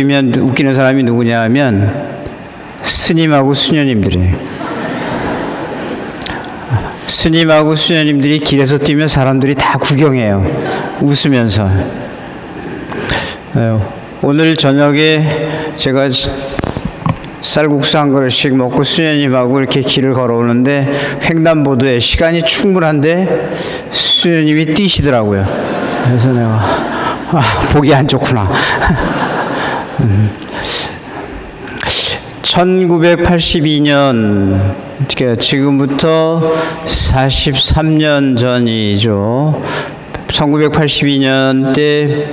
면 웃기는 사람이 누구냐 하면 스님하고 수녀님들이에요. 스님하고 수녀님들이 길에서 뛰면 사람들이 다 구경해요. 웃으면서. 오늘 저녁에 제가 쌀국수 한 그릇씩 먹고 수녀님하고 이렇게 길을 걸어오는데 횡단보도에 시간이 충분한데 수녀님이 뛰시더라고요. 그래서 내가 보기 안 좋구나. 1982년, 지금부터 43년 전이죠. 1982년 때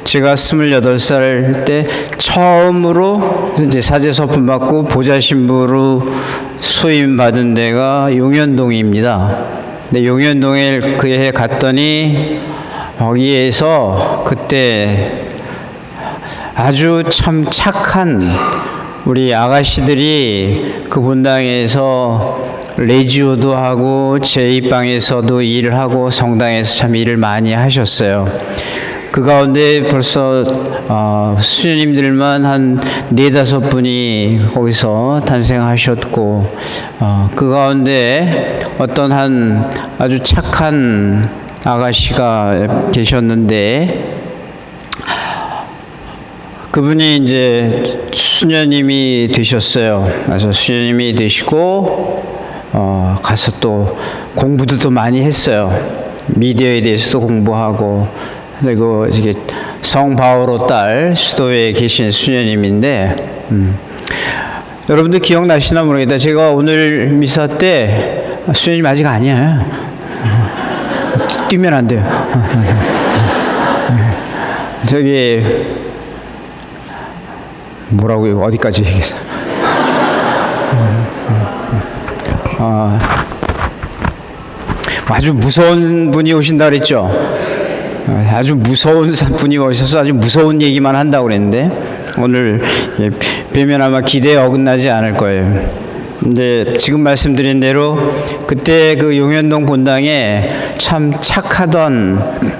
제가 28살 때 처음으로 이제 사제 서품 받고 보좌 신부로 소임 받은 데가 용현동입니다. 근데 용현동에 그 해 갔더니 거기에서 그때 아주 참 착한 우리 아가씨들이 그 본당에서 레지오도 하고 제 입방에서도 일을 하고 성당에서 참 일을 많이 하셨어요. 그 가운데 벌써 수녀님들만 한 4-5분이 거기서 탄생하셨고 그 가운데 어떤 한 아주 착한 아가씨가 계셨는데 그분이 이제 수녀님이 되셨어요. 그래서 수녀님이 되시고 가서 또 공부도 또 많이 했어요. 미디어에 대해서도 공부하고 그리고 이게 성 바오로 딸 수도에 계신 수녀님인데 여러분들 기억나시나 모르겠다. 제가 오늘 미사 때 수녀님 아직 아니야. 뛰면 안 돼요. 저기 뭐라고요? 어디까지 얘기했어? 아주 무서운 분이 오신다 그랬죠? 아주 무서운 분이 오셔서 아주 무서운 얘기만 한다고 그랬는데 오늘 뵈면 아마 기대에 어긋나지 않을 거예요. 근데 지금 말씀드린 대로 그때 그 용현동 본당에 참 착하던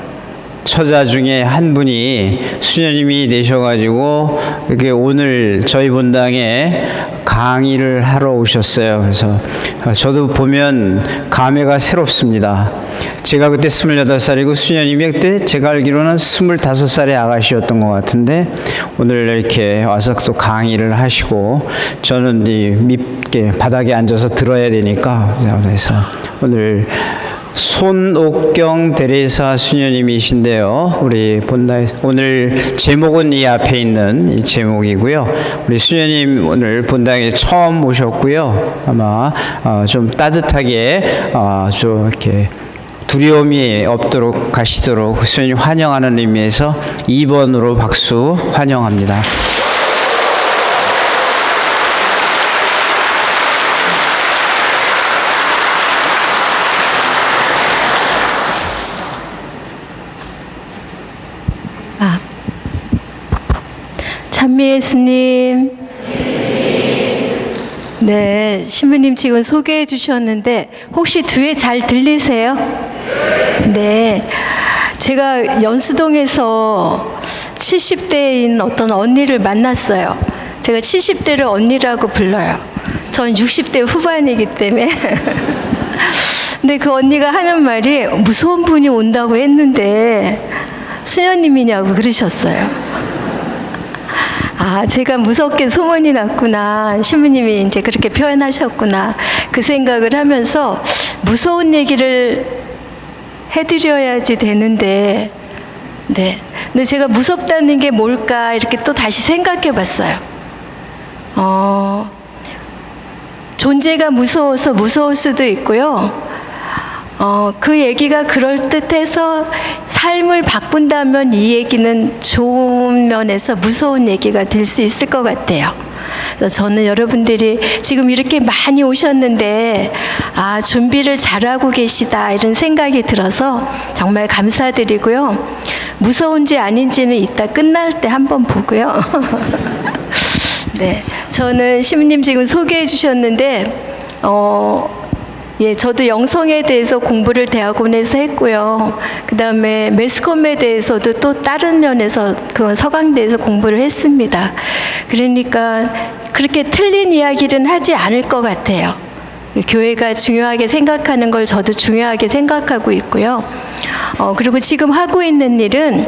처자 중에 한 분이 수녀님이 되셔가지고 이렇게 오늘 저희 본당에 강의를 하러 오셨어요. 그래서 저도 보면 감회가 새롭습니다. 제가 그때 28살이고 수녀님이 그때 제가 알기로는 25살의 아가씨였던 것 같은데 오늘 이렇게 와서 또 강의를 하시고 저는 이 밑에 바닥에 앉아서 들어야 되니까 그래서 오늘 손옥경 대리사 수녀님이신데요. 우리 본당 오늘 제목은 이 앞에 있는 이 제목이고요. 우리 수녀님 오늘 본당에 처음 오셨고요. 아마 좀 따뜻하게 좀 이렇게 두려움이 없도록 가시도록 수녀님 환영하는 의미에서 2번으로 박수 환영합니다. 찬미 예수님. 네, 신부님 지금 소개해 주셨는데 혹시 뒤에 잘 들리세요? 네, 제가 연수동에서 70대인 어떤 언니를 만났어요. 제가 70대를 언니라고 불러요. 전 60대 후반이기 때문에. 근데 그 언니가 하는 말이 무서운 분이 온다고 했는데 수녀님이냐고 그러셨어요. 제가 무섭게 소문이 났구나. 신부님이 이제 그렇게 표현하셨구나. 그 생각을 하면서 무서운 얘기를 해드려야지 되는데, 네. 근데 제가 무섭다는 게 뭘까 이렇게 또 다시 생각해 봤어요. 존재가 무서워서 무서울 수도 있고요. 그 얘기가 그럴듯해서 삶을 바꾼다면 이 얘기는 좋은 면에서 무서운 얘기가 될 수 있을 것 같아요. 그래서 저는 여러분들이 지금 이렇게 많이 오셨는데 준비를 잘하고 계시다 이런 생각이 들어서 정말 감사드리고요. 무서운지 아닌지는 이따 끝날 때 한번 보고요. 네, 저는 신부님 지금 소개해 주셨는데 예, 저도 영성에 대해서 공부를 대학원에서 했고요. 그다음에 매스컴에 대해서도 또 다른 면에서 그 서강대에서 공부를 했습니다. 그러니까 그렇게 틀린 이야기는 하지 않을 것 같아요. 교회가 중요하게 생각하는 걸 저도 중요하게 생각하고 있고요. 그리고 지금 하고 있는 일은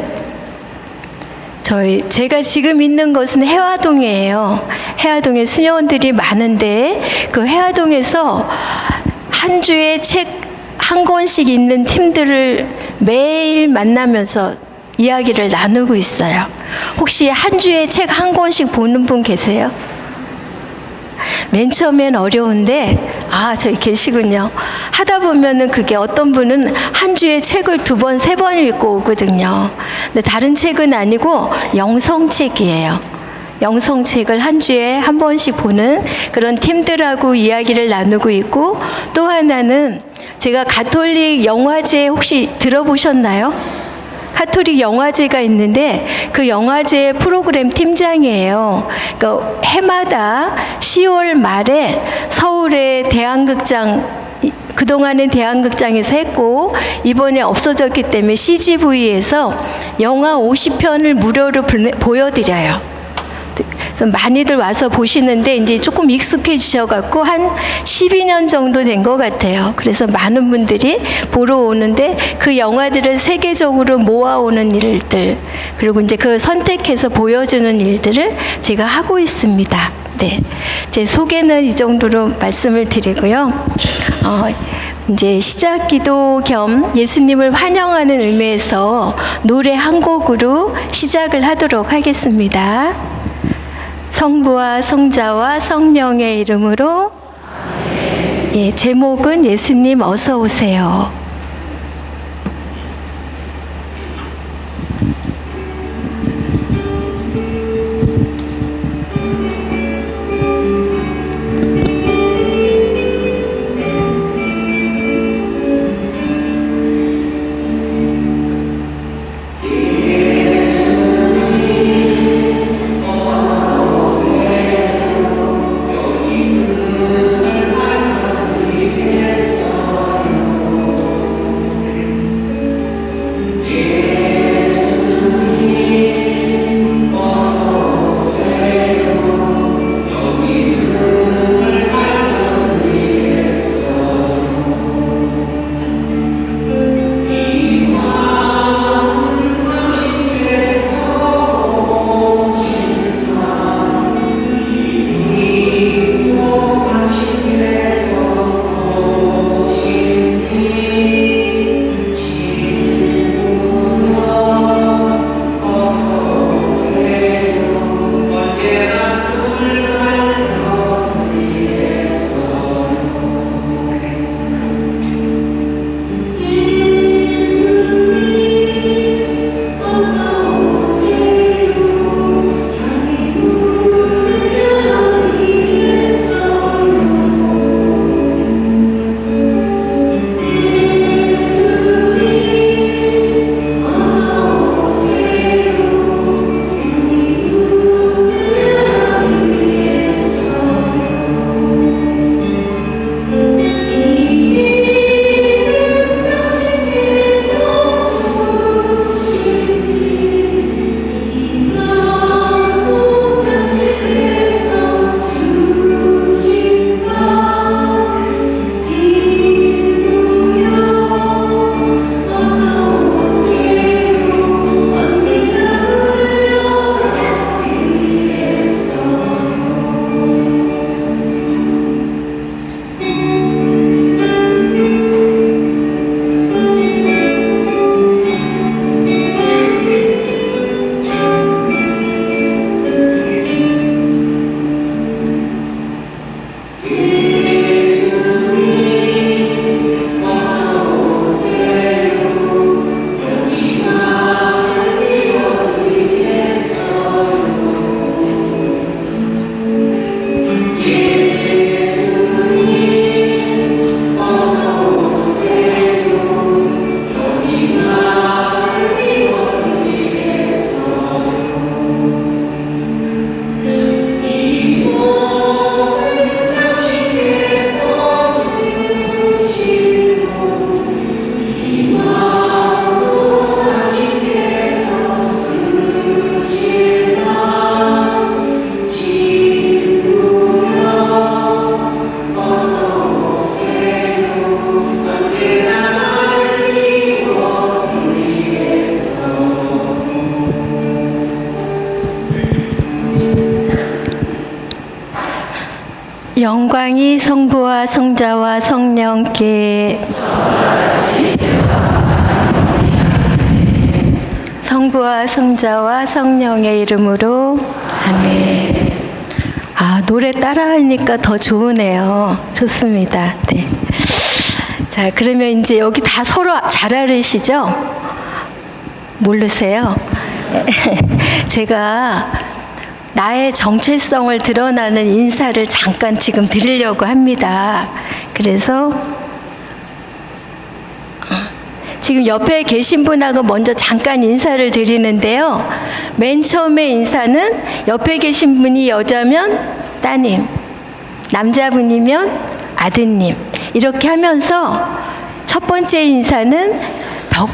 제가 지금 있는 곳은 해화동이에요. 해화동에 수녀원들이 많은데 그 해화동에서 한 주에 책 한 권씩 읽는 팀들을 매일 만나면서 이야기를 나누고 있어요. 혹시 한 주에 책 한 권씩 보는 분 계세요? 맨 처음엔 어려운데 저기 계시군요. 하다 보면은 그게 어떤 분은 한 주에 책을 2번, 3번 읽고 오거든요. 근데 다른 책은 아니고 영성책이에요. 영성책을 한 주에 한 번씩 보는 그런 팀들하고 이야기를 나누고 있고, 또 하나는 제가 가톨릭 영화제 혹시 들어보셨나요? 가톨릭 영화제가 있는데 그 영화제 프로그램 팀장이에요. 그러니까 해마다 10월 말에 서울의 대한극장, 그동안은 대한극장에서 했고 이번에 없어졌기 때문에 CGV에서 영화 50편을 무료로 보여드려요. 그래서 많이들 와서 보시는데 이제 조금 익숙해지셔갖고 한 12년 정도 된 것 같아요. 그래서 많은 분들이 보러 오는데 그 영화들을 세계적으로 모아오는 일들, 그리고 이제 그걸 선택해서 보여주는 일들을 제가 하고 있습니다. 네, 제 소개는 이 정도로 말씀을 드리고요. 이제 시작 기도 겸 예수님을 환영하는 의미에서 노래 한 곡으로 시작을 하도록 하겠습니다. 성부와 성자와 성령의 이름으로. 예, 제목은 예수님 어서 오세요. 영광이 성부와 성자와 성령께 성부와 성자와 성령의 이름으로 아멘. 아, 노래 따라하니까 더 좋으네요. 좋습니다. 네. 자, 그러면 이제 여기 다 서로 잘 알으시죠? 모르세요? 제가 나의 정체성을 드러나는 인사를 잠깐 지금 드리려고 합니다. 그래서 지금 옆에 계신 분하고 먼저 잠깐 인사를 드리는데요. 맨 처음에 인사는 옆에 계신 분이 여자면 따님, 남자분이면 아드님, 이렇게 하면서 첫 번째 인사는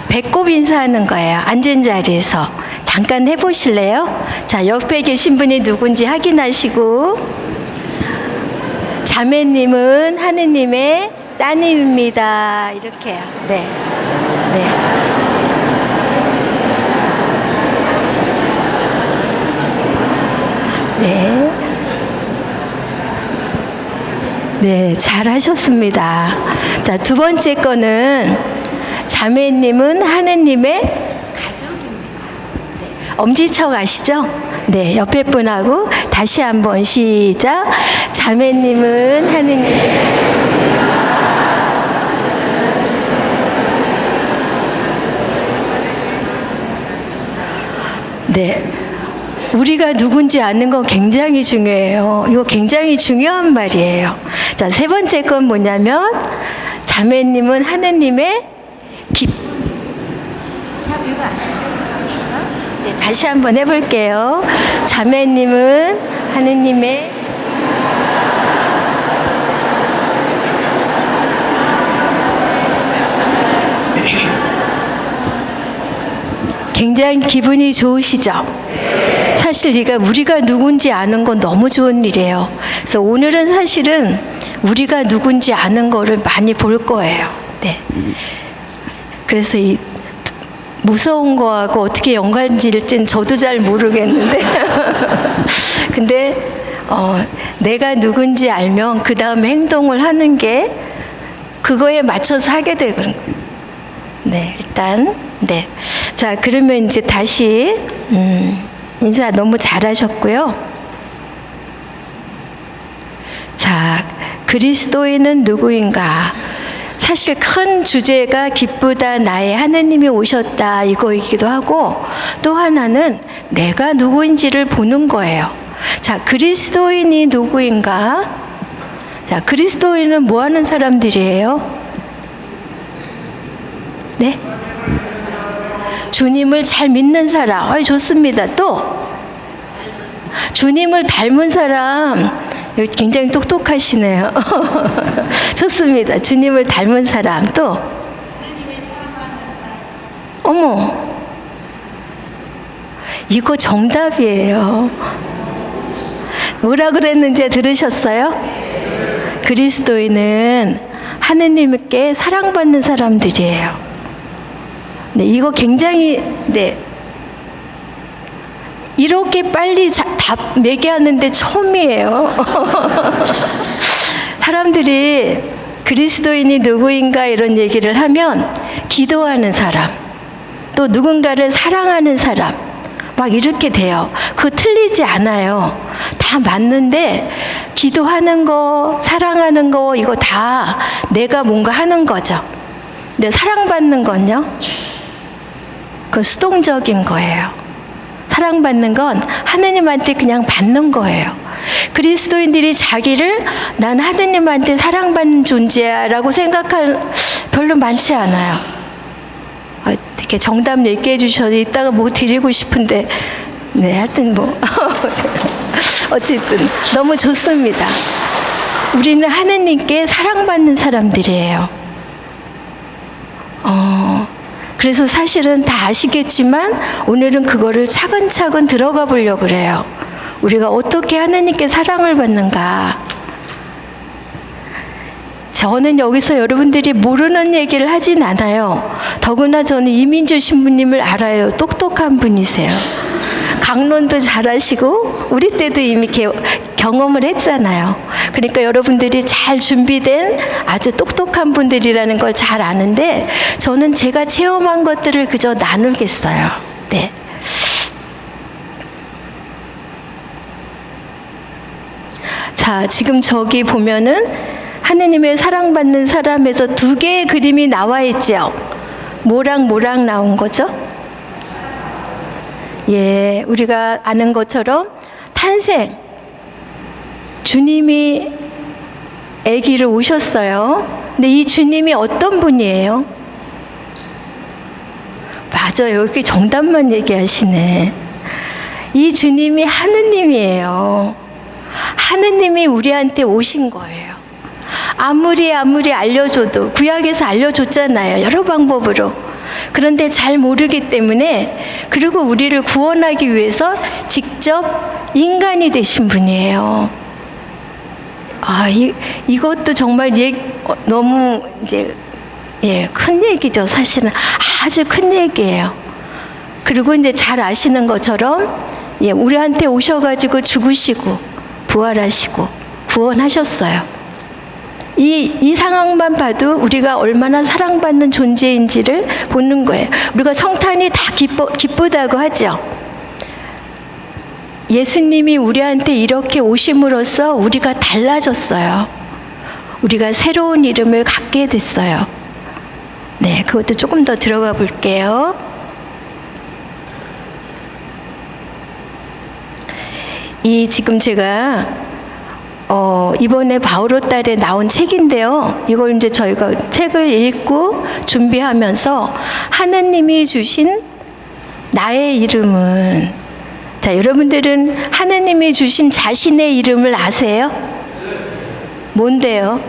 배꼽 인사하는 거예요. 앉은 자리에서. 잠깐 해보실래요? 자, 옆에 계신 분이 누군지 확인하시고, 자매님은 하느님의 따님입니다. 이렇게요. 네. 네. 네. 네, 잘하셨습니다. 자, 두 번째 거는 자매님은 하느님의 가족입니다. 네. 엄지척 아시죠? 네, 옆에 분하고 다시 한번 시작. 자매님은 하느님. 네. 우리가 누군지 아는 건 굉장히 중요해요. 이거 굉장히 중요한 말이에요. 자, 세 번째 건 뭐냐면, 자매님은 하느님의 이거 아시죠? 네, 다시 한번 해볼게요. 자매님은 하느님의 굉장히 기분이 좋으시죠? 사실 우리가 누군지 아는 건 너무 좋은 일이에요. 그래서 오늘은 사실은 우리가 누군지 아는 거를 많이 볼 거예요. 네. 그래서 이 무서운 거하고 어떻게 연관지일지는 저도 잘 모르겠는데 근데 내가 누군지 알면 그 다음에 행동을 하는 게 그거에 맞춰서 하게 되거든요. 네, 일단 네. 자, 그러면 이제 다시 인사 너무 잘하셨고요. 자, 그리스도인은 누구인가? 사실 큰 주제가 기쁘다 나의 하느님이 오셨다 이거이기도 하고, 또 하나는 내가 누구인지를 보는 거예요. 자, 그리스도인이 누구인가? 자, 그리스도인은 뭐 하는 사람들이에요? 네? 주님을 잘 믿는 사람. 좋습니다. 또 주님을 닮은 사람. 여기 굉장히 똑똑하시네요. 좋습니다. 주님을 닮은 사람. 또 어머, 이거 정답이에요. 뭐라 그랬는지 들으셨어요? 그리스도인은 하느님께 사랑받는 사람들이에요. 네, 이거 굉장히, 네. 이렇게 빨리 답 매기하는데 처음이에요. 사람들이 그리스도인이 누구인가 이런 얘기를 하면 기도하는 사람, 또 누군가를 사랑하는 사람, 막 이렇게 돼요. 그거 틀리지 않아요. 다 맞는데 기도하는 거, 사랑하는 거 이거 다 내가 뭔가 하는 거죠. 근데 사랑받는 건요? 그건 수동적인 거예요. 사랑받는 건 하느님한테 그냥 받는 거예요. 그리스도인들이 자기를 난 하느님한테 사랑받는 존재야 라고 생각할 별로 많지 않아요. 이렇게 정답 얘기해 주셔서 이따가 뭐 드리고 싶은데, 네, 하여튼 뭐 어쨌든 너무 좋습니다. 우리는 하느님께 사랑받는 사람들이에요. 그래서 사실은 다 아시겠지만 오늘은 그거를 차근차근 들어가 보려고 그래요. 우리가 어떻게 하느님께 사랑을 받는가. 저는 여기서 여러분들이 모르는 얘기를 하진 않아요. 더구나 저는 이민주 신부님을 알아요. 똑똑한 분이세요. 강론도 잘하시고 우리 때도 이미 경험을 했잖아요. 그러니까 여러분들이 잘 준비된 아주 똑똑한 분들이라는 걸 잘 아는데 저는 제가 체험한 것들을 그저 나누겠어요. 네. 자, 지금 저기 보면은 하느님의 사랑받는 사람에서 두 개의 그림이 나와 있죠. 뭐랑 뭐랑 나온 거죠? 예, 우리가 아는 것처럼 탄생, 주님이 아기를 오셨어요. 근데 이 주님이 어떤 분이에요? 맞아요. 이렇게 정답만 얘기하시네. 이 주님이 하느님이에요. 하느님이 우리한테 오신 거예요. 아무리 알려줘도, 구약에서 알려줬잖아요. 여러 방법으로. 그런데 잘 모르기 때문에, 그리고 우리를 구원하기 위해서 직접 인간이 되신 분이에요. 아, 이것도 정말 너무 이제, 큰 얘기죠. 사실은 아주 큰 얘기예요. 그리고 이제 잘 아시는 것처럼, 우리한테 오셔가지고 죽으시고, 부활하시고, 구원하셨어요. 이 상황만 봐도 우리가 얼마나 사랑받는 존재인지를 보는 거예요. 우리가 성탄이 다 기쁘다고 하죠. 예수님이 우리한테 이렇게 오심으로써 우리가 달라졌어요. 우리가 새로운 이름을 갖게 됐어요. 네, 그것도 조금 더 들어가 볼게요. 지금 제가 이번에 바오로 달에 나온 책인데요. 이걸 이제 저희가 책을 읽고 준비하면서 하느님이 주신 나의 이름은, 자, 여러분들은 하느님이 주신 자신의 이름을 아세요? 뭔데요?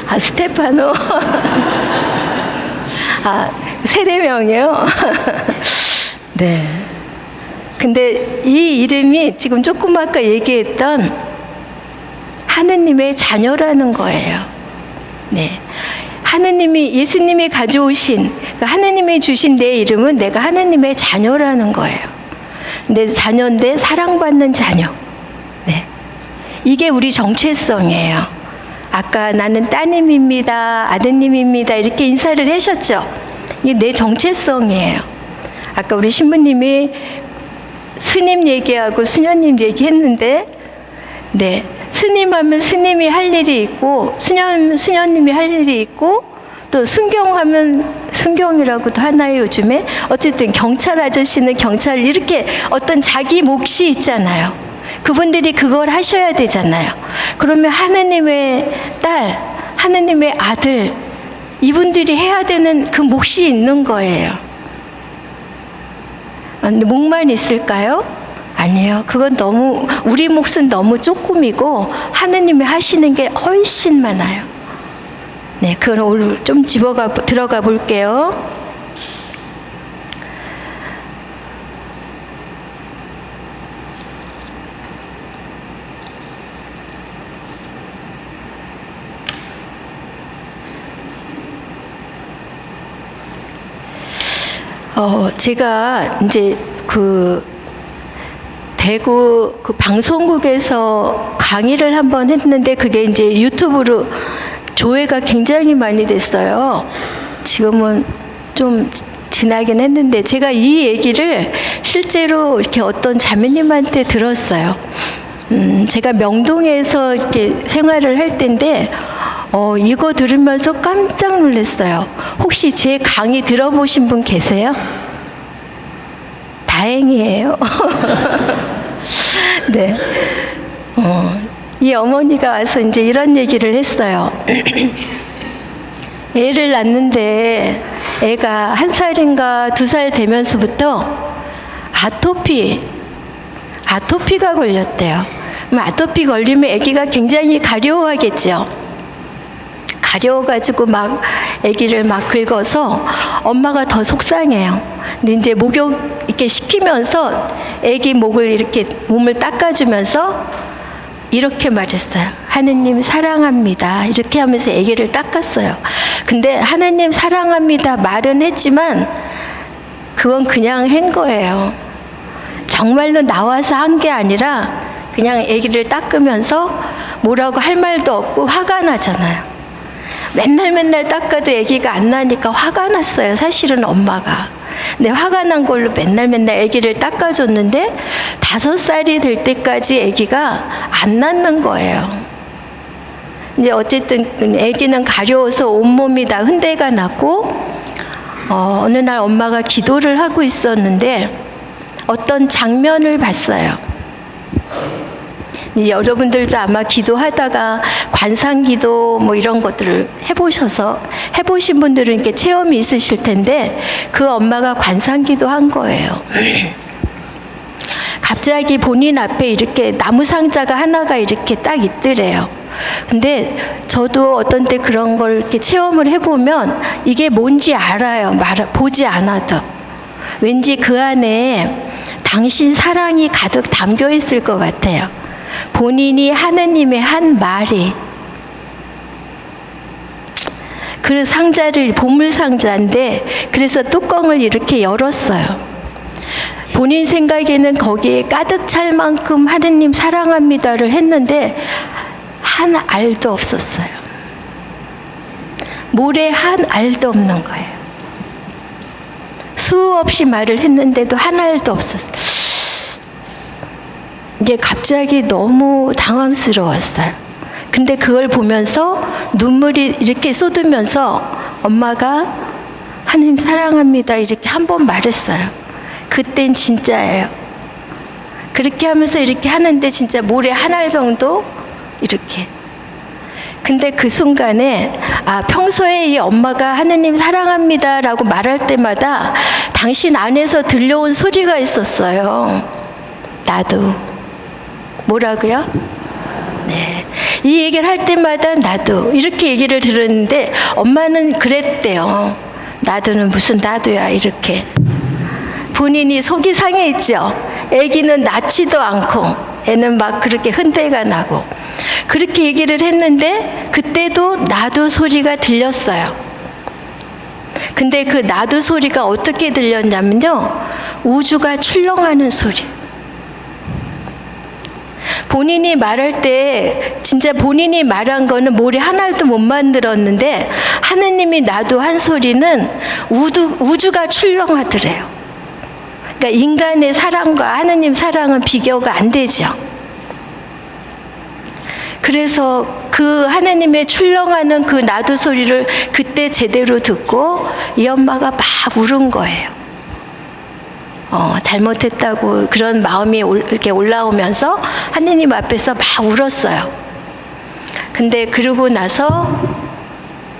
아, 스테파노. 아, 세례명이요? 네. 근데 이 이름이 지금 조금 아까 얘기했던 하느님의 자녀라는 거예요. 네. 예수님이 가져오신, 하느님이 주신 내 이름은 내가 하느님의 자녀라는 거예요. 내 자녀인데 사랑받는 자녀. 네. 이게 우리 정체성이에요. 아까 나는 따님입니다, 아드님입니다, 이렇게 인사를 하셨죠. 이게 내 정체성이에요. 아까 우리 신부님이 스님 얘기하고 수녀님 얘기했는데, 네. 스님하면 스님이 할 일이 있고, 수녀님이 할 일이 있고, 또 순경하면 순경이라고도 하나요, 요즘에? 어쨌든 경찰 아저씨는 경찰, 이렇게 어떤 자기 몫이 있잖아요. 그분들이 그걸 하셔야 되잖아요. 그러면 하느님의 딸, 하느님의 아들, 이분들이 해야 되는 그 몫이 있는 거예요. 근데 몫만 있을까요? 아니에요. 그건 너무, 우리 몫은 너무 조금이고 하느님이 하시는 게 훨씬 많아요. 네, 그건 오늘 좀 들어가 볼게요. 제가 이제 대구 방송국에서 강의를 한번 했는데 그게 이제 유튜브로 조회가 굉장히 많이 됐어요. 지금은 좀 지나긴 했는데 제가 이 얘기를 실제로 이렇게 어떤 자매님한테 들었어요. 제가 명동에서 이렇게 생활을 할 때인데 이거 들으면서 깜짝 놀랐어요. 혹시 제 강의 들어보신 분 계세요? 다행이에요. 네. 이 어머니가 와서 이제 이런 얘기를 했어요. 애를 낳는데 애가 1살인가 2살 되면서부터 아토피가 걸렸대요. 그럼 아토피 걸리면 아기가 굉장히 가려워하겠죠. 가려워가지고 막 아기를 막 긁어서 엄마가 더 속상해요. 근데 이제 목욕 이렇게 시키면서 아기 목을 이렇게 몸을 닦아주면서 이렇게 말했어요. 하느님 사랑합니다. 이렇게 하면서 아기를 닦았어요. 근데 하느님 사랑합니다 말은 했지만 그건 그냥 한 거예요. 정말로 나와서 한 게 아니라 그냥 아기를 닦으면서 뭐라고 할 말도 없고 화가 나잖아요. 맨날 닦아도 아기가 안 나니까 화가 났어요. 사실은 엄마가. 근데 화가 난 걸로 맨날 아기를 닦아줬는데 5살이 될 때까지 아기가 안 낫는 거예요. 이제 어쨌든 아기는 가려워서 온몸이 다 흔대가 났고 어느 날 엄마가 기도를 하고 있었는데 어떤 장면을 봤어요. 여러분들도 아마 기도하다가 관상기도 뭐 이런 것들을 해보신 분들은 이렇게 체험이 있으실 텐데 그 엄마가 관상기도 한 거예요. 갑자기 본인 앞에 이렇게 나무 상자가 하나가 이렇게 딱 있더래요. 근데 저도 어떤 때 그런 걸 이렇게 체험을 해보면 이게 뭔지 알아요. 보지 않아도. 왠지 그 안에 당신 사랑이 가득 담겨 있을 것 같아요. 본인이 하느님의 한 말이. 그 상자를 보물 상자인데 그래서 뚜껑을 이렇게 열었어요. 본인 생각에는 거기에 가득 찰 만큼 하느님 사랑합니다를 했는데 한 알도 없었어요. 모래 한 알도 없는 거예요. 수없이 말을 했는데도 한 알도 없었어요. 이게 갑자기 너무 당황스러웠어요. 근데 그걸 보면서 눈물이 이렇게 쏟으면서 엄마가 하나님 사랑합니다 이렇게 한 번 말했어요. 그땐 진짜예요. 그렇게 하면서 이렇게 하는데 진짜 모래 한 알 정도 이렇게. 근데 그 순간에 평소에 이 엄마가 하느님 사랑합니다라고 말할 때마다 당신 안에서 들려온 소리가 있었어요. 나도. 뭐라고요? 네. 이 얘기를 할 때마다 나도 이렇게 얘기를 들었는데 엄마는 그랬대요. 나도는 무슨 나도야 이렇게. 본인이 속이 상해 있죠. 아기는 낳지도 않고 애는 막 그렇게 흔대가 나고 그렇게 얘기를 했는데 그때도 나도 소리가 들렸어요. 근데 그 나도 소리가 어떻게 들렸냐면요. 우주가 출렁하는 소리. 본인이 말할 때 진짜 본인이 말한 거는 모래 한 알도 못 만들었는데 하느님이 나도 한 소리는 우주가 출렁하더래요. 그러니까 인간의 사랑과 하느님 사랑은 비교가 안 되죠. 그래서 그 하느님의 출렁하는 그 나도 소리를 그때 제대로 듣고 이 엄마가 막 울은 거예요. 잘못했다고 그런 마음이 이렇게 올라오면서 하느님 앞에서 막 울었어요. 근데 그러고 나서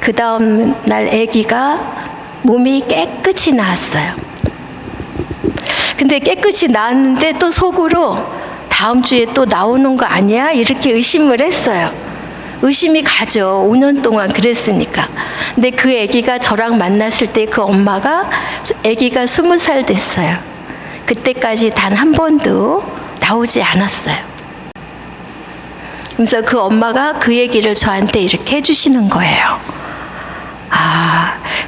그 다음 날 아기가 몸이 깨끗이 나았어요. 근데 깨끗이 나았는데 또 속으로 다음 주에 또 나오는 거 아니야? 이렇게 의심을 했어요. 의심이 가죠. 5년 동안 그랬으니까. 근데 그 아기가 저랑 만났을 때 그 엄마가 아기가 20살 됐어요. 그때까지 단 한 번도 나오지 않았어요. 그래서 그 엄마가 그 얘기를 저한테 이렇게 해주시는 거예요.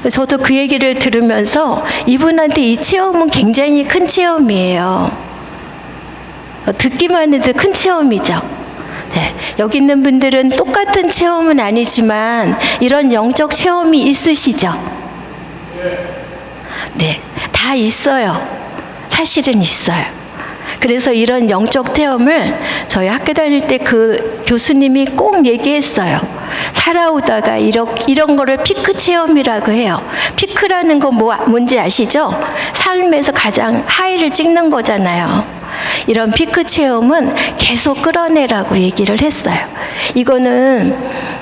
저도 그 얘기를 들으면서 이분한테 이 체험은 굉장히 큰 체험이에요. 듣기만 해도 큰 체험이죠. 네, 여기 있는 분들은 똑같은 체험은 아니지만 이런 영적 체험이 있으시죠? 네, 다 있어요. 사실은 있어요. 그래서 이런 영적 체험을 저희 학교 다닐 때 그 교수님이 꼭 얘기했어요. 살아오다가 이런 거를 피크 체험이라고 해요. 피크라는 거 뭔지 아시죠? 삶에서 가장 하이를 찍는 거잖아요. 이런 피크 체험은 계속 끌어내라고 얘기를 했어요. 이거는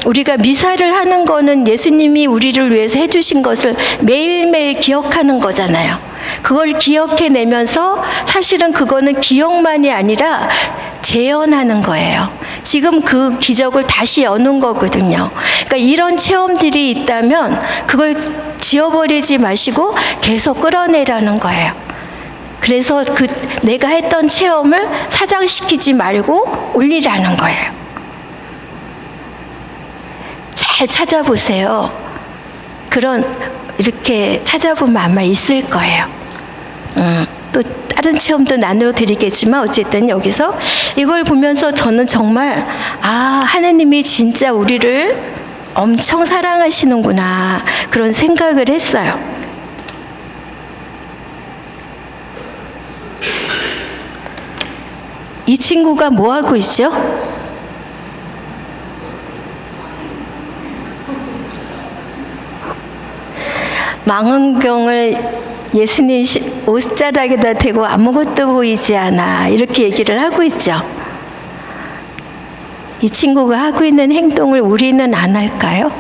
우리가 미사를 하는 거는 예수님이 우리를 위해서 해주신 것을 매일매일 기억하는 거잖아요. 그걸 기억해내면서 사실은 그거는 기억만이 아니라 재현하는 거예요. 지금 그 기적을 다시 여는 거거든요. 그러니까 이런 체험들이 있다면 그걸 지워버리지 마시고 계속 끌어내라는 거예요. 그래서 내가 했던 체험을 사장시키지 말고 올리라는 거예요. 잘 찾아보세요. 이렇게 찾아보면 아마 있을 거예요. 또 다른 체험도 나눠드리겠지만 어쨌든 여기서 이걸 보면서 저는 정말 하나님이 진짜 우리를 엄청 사랑하시는구나 그런 생각을 했어요. 이 친구가 뭐 하고 있죠? 망원경을 예수님 옷자락에다 대고 아무것도 보이지 않아 이렇게 얘기를 하고 있죠. 이 친구가 하고 있는 행동을 우리는 안 할까요?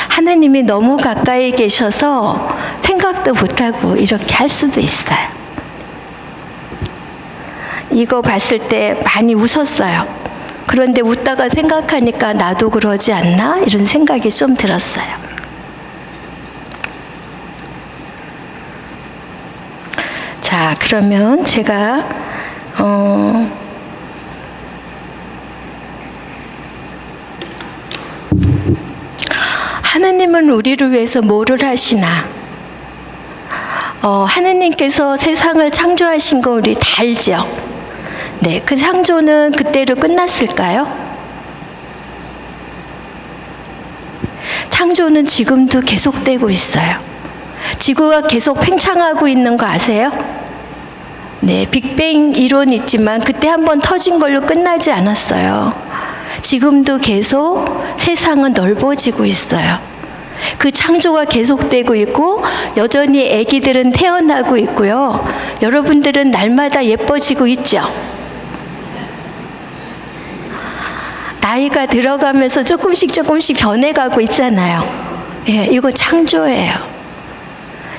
하나님이 너무 가까이 계셔서 생각도 못하고 이렇게 할 수도 있어요. 이거 봤을 때 많이 웃었어요. 그런데 웃다가 생각하니까 나도 그러지 않나? 이런 생각이 좀 들었어요. 자, 그러면 제가 하나님은 우리를 위해서 뭐를 하시나? 하나님께서 세상을 창조하신 거 우리 다 알죠? 네, 그 창조는 그때로 끝났을까요? 창조는 지금도 계속되고 있어요. 지구가 계속 팽창하고 있는 거 아세요? 네, 빅뱅 이론 있지만 그때 한번 터진 걸로 끝나지 않았어요. 지금도 계속 세상은 넓어지고 있어요. 그 창조가 계속되고 있고 여전히 아기들은 태어나고 있고요. 여러분들은 날마다 예뻐지고 있죠. 나이가 들어가면서 조금씩 변해가고 있잖아요. 예, 이거 창조예요.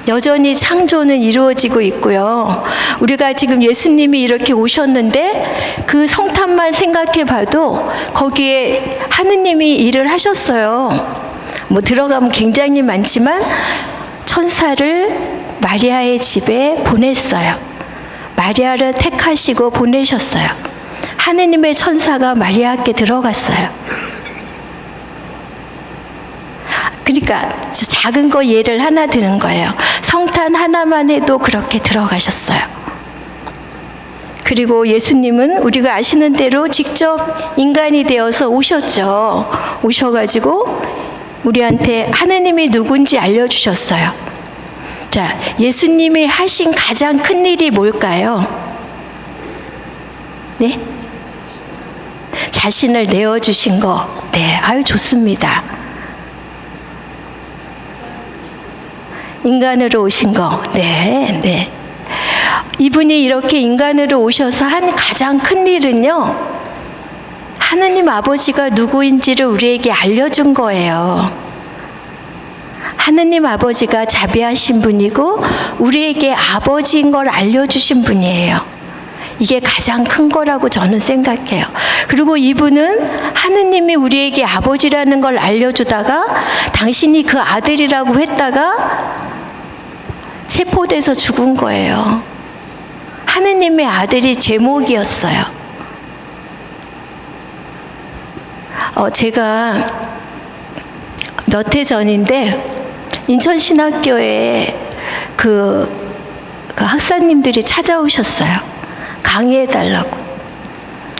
여전히 창조는 이루어지고 있고요. 우리가 지금 예수님이 이렇게 오셨는데 그 성탄만 생각해 봐도 거기에 하느님이 일을 하셨어요. 뭐 들어가면 굉장히 많지만 천사를 마리아의 집에 보냈어요. 마리아를 택하시고 보내셨어요. 하느님의 천사가 마리아께 들어갔어요. 그러니까 작은 거 예를 하나 드는 거예요. 성탄 하나만 해도 그렇게 들어가셨어요. 그리고 예수님은 우리가 아시는 대로 직접 인간이 되어서 오셨죠. 오셔가지고 우리한테 하느님이 누군지 알려주셨어요. 자, 예수님이 하신 가장 큰 일이 뭘까요? 네? 자신을 내어주신 거. 네, 아유 좋습니다. 인간으로 오신 거. 네, 네. 이분이 이렇게 인간으로 오셔서 한 가장 큰 일은요, 하느님 아버지가 누구인지를 우리에게 알려준 거예요. 하느님 아버지가 자비하신 분이고 우리에게 아버지인 걸 알려주신 분이에요. 이게 가장 큰 거라고 저는 생각해요. 그리고 이분은 하느님이 우리에게 아버지라는 걸 알려주다가 당신이 그 아들이라고 했다가 체포돼서 죽은 거예요. 하느님의 아들이 제목이었어요. 제가 몇 해 전인데 인천신학교에 그 학사님들이 찾아오셨어요. 강의해달라고.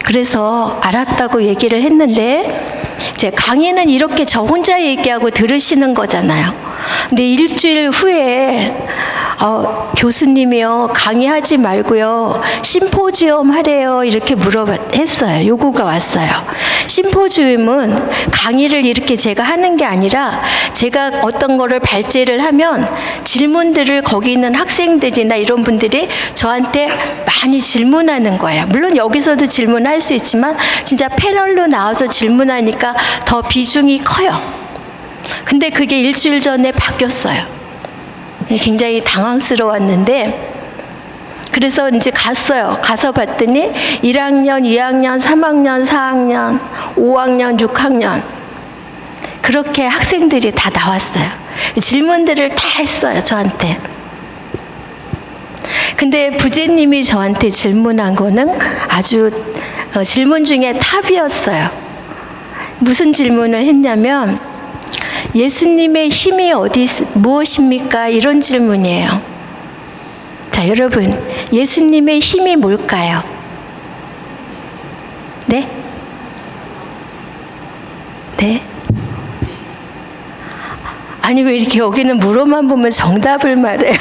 그래서 알았다고 얘기를 했는데 제 강의는 이렇게 저 혼자 얘기하고 들으시는 거잖아요. 근데 일주일 후에 교수님이요, 강의하지 말고요, 심포지엄 하래요, 이렇게 했어요. 요구가 왔어요. 심포지엄은 강의를 이렇게 제가 하는 게 아니라 제가 어떤 거를 발제를 하면 질문들을 거기 있는 학생들이나 이런 분들이 저한테 많이 질문하는 거예요. 물론 여기서도 질문할 수 있지만 진짜 패널로 나와서 질문하니까 더 비중이 커요. 근데 그게 일주일 전에 바뀌었어요. 굉장히 당황스러웠는데 그래서 이제 갔어요. 가서 봤더니 1학년, 2학년, 3학년, 4학년, 5학년, 6학년 그렇게 학생들이 다 나왔어요. 질문들을 다 했어요, 저한테. 근데 부제님이 저한테 질문한 거는 아주 질문 중에 탑이었어요. 무슨 질문을 했냐면 예수님의 힘이 무엇입니까? 이런 질문이에요. 자, 자, 여러분, 예수님의 힘이 뭘까요? 네? 네? 아니, 왜 이렇게 여기는 물어만 보면 정답을 말해요?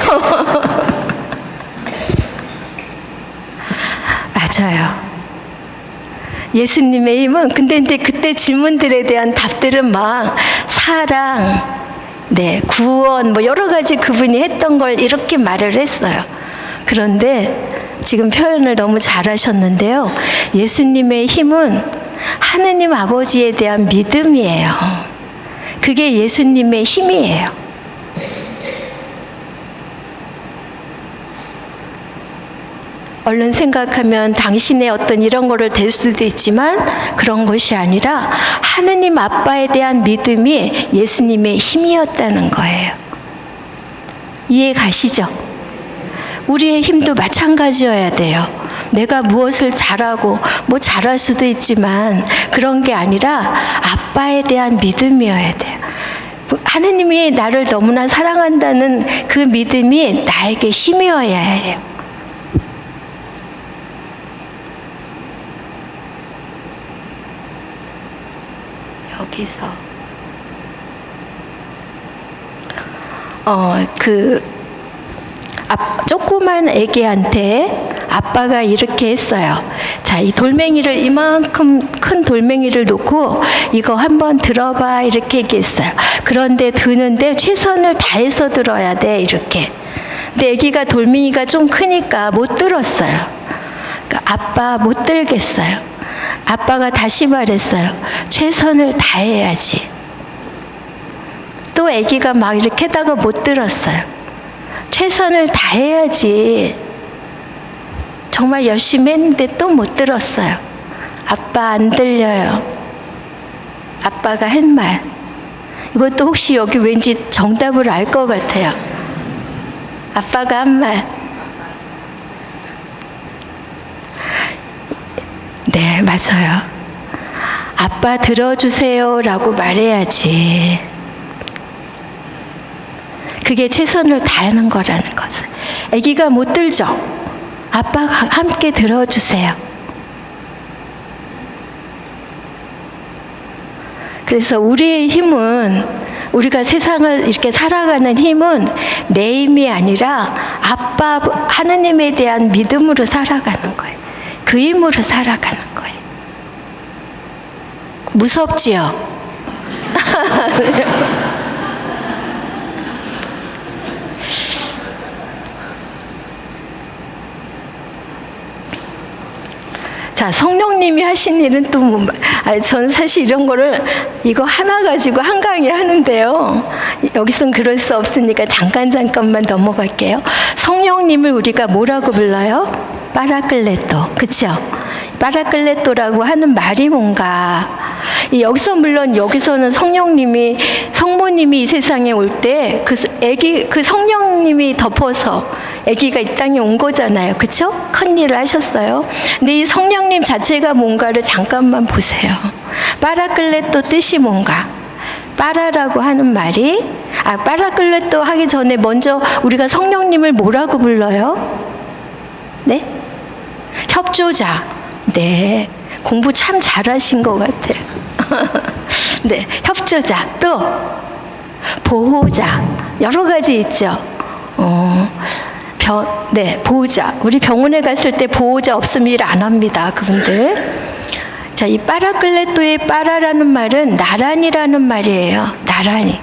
맞아요. 예수님의 힘은, 근데 이제 그때 질문들에 대한 답들은 막 사랑, 네, 구원, 뭐 여러 가지 그분이 했던 걸 이렇게 말을 했어요. 그런데 지금 표현을 너무 잘하셨는데요. 예수님의 힘은 하느님 아버지에 대한 믿음이에요. 그게 예수님의 힘이에요. 얼른 생각하면 당신의 어떤 이런 거를 될 수도 있지만 그런 것이 아니라 하느님 아빠에 대한 믿음이 예수님의 힘이었다는 거예요. 이해 가시죠? 우리의 힘도 마찬가지여야 돼요. 내가 무엇을 잘하고 뭐 잘할 수도 있지만 그런 게 아니라 아빠에 대한 믿음이어야 돼요. 하느님이 나를 너무나 사랑한다는 그 믿음이 나에게 힘이어야 해요. 여기서 조그만 애기한테 아빠가 이렇게 했어요. 자, 이 돌멩이를, 이만큼 큰 돌멩이를 놓고 이거 한번 들어봐, 이렇게 얘기했어요. 그런데 드는데 최선을 다해서 들어야 돼, 이렇게. 근데 애기가 돌멩이가 좀 크니까 못 들었어요. 그러니까 아빠 못 들겠어요. 아빠가 다시 말했어요. 최선을 다해야지. 또 애기가 막 이렇게 하다가 못 들었어요. 최선을 다해야지. 정말 열심히 했는데 또 못 들었어요. 아빠 안 들려요. 아빠가 한 말. 이것도 혹시 여기 왠지 정답을 알 것 같아요. 아빠가 한 말. 네, 맞아요. 아빠 들어주세요 라고 말해야지. 그게 최선을 다하는 거라는 것을. 아기가 못 들죠? 아빠가 함께 들어주세요. 그래서 우리의 힘은, 우리가 세상을 이렇게 살아가는 힘은 내 힘이 아니라 아빠 하느님에 대한 믿음으로 살아가는 거예요. 그 힘으로 살아가는 거예요. 무섭지요? 자, 성령님이 하신 일은 또 뭐, 저는 사실 이런 거를 이거 하나 가지고 한 강의 하는데요. 여기선 그럴 수 없으니까 잠깐만 넘어갈게요. 성령님을 우리가 뭐라고 불러요? 파라클레토, 그렇죠? 파라클레토라고 하는 말이 뭔가? 여기서 물론 여기서는 성모님이 이 세상에 올 때 그 성령님이 덮어서 아기가 이 땅에 온 거잖아요. 그렇죠? 큰 일을 하셨어요. 근데 이 성령님 자체가 뭔가를 잠깐만 보세요. 파라클레토 뜻이 뭔가? 파라라고 하는 말이, 파라클레토 하기 전에 먼저 우리가 성령님을 뭐라고 불러요? 네? 협조자. 네. 공부 참 잘하신 것 같아요. 네. 협조자. 또 보호자. 여러 가지 있죠. 네, 보호자. 우리 병원에 갔을 때 보호자 없으면 일 안 합니다, 그분들. 자, 이 파라클레토의 파라라는 말은 나란이라는 말이에요. 나란히.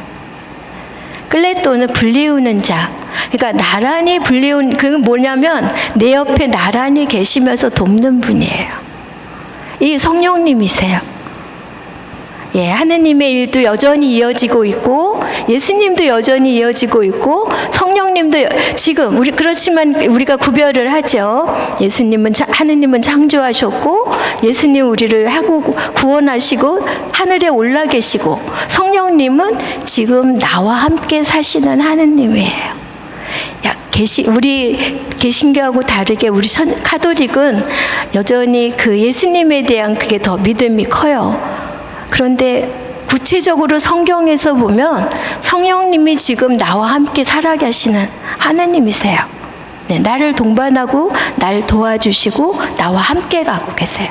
클레토는 불리우는 자. 그러니까 나란히 불리운, 그건 뭐냐면 내 옆에 나란히 계시면서 돕는 분이에요. 이 성령님이세요. 예, 하느님의 일도 여전히 이어지고 있고 예수님도 여전히 이어지고 있고 성령님도 지금 그렇지만 우리가 구별을 하죠. 하느님은 창조하셨고 예수님 우리를 하고 구원하시고 하늘에 올라 계시고 성령님은 지금 나와 함께 사시는 하느님이에요. 우리 개신교하고 다르게 우리 카톨릭은 여전히 그 예수님에 대한 그게 더 믿음이 커요. 그런데 구체적으로 성경에서 보면 성령님이 지금 나와 함께 살아계시는 하느님이세요. 네, 나를 동반하고 날 도와주시고 나와 함께 가고 계세요.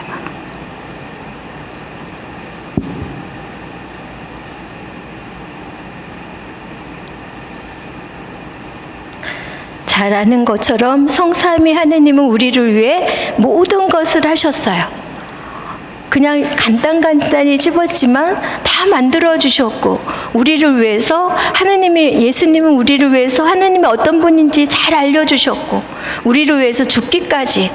잘 아는 것처럼 성삼위 하느님은 우리를 위해 모든 것을 하셨어요. 그냥 간단히 집었지만 다 만들어 주셨고, 우리를 위해서 예수님은 우리를 위해서 하느님이 어떤 분인지 잘 알려주셨고, 우리를 위해서 죽기까지,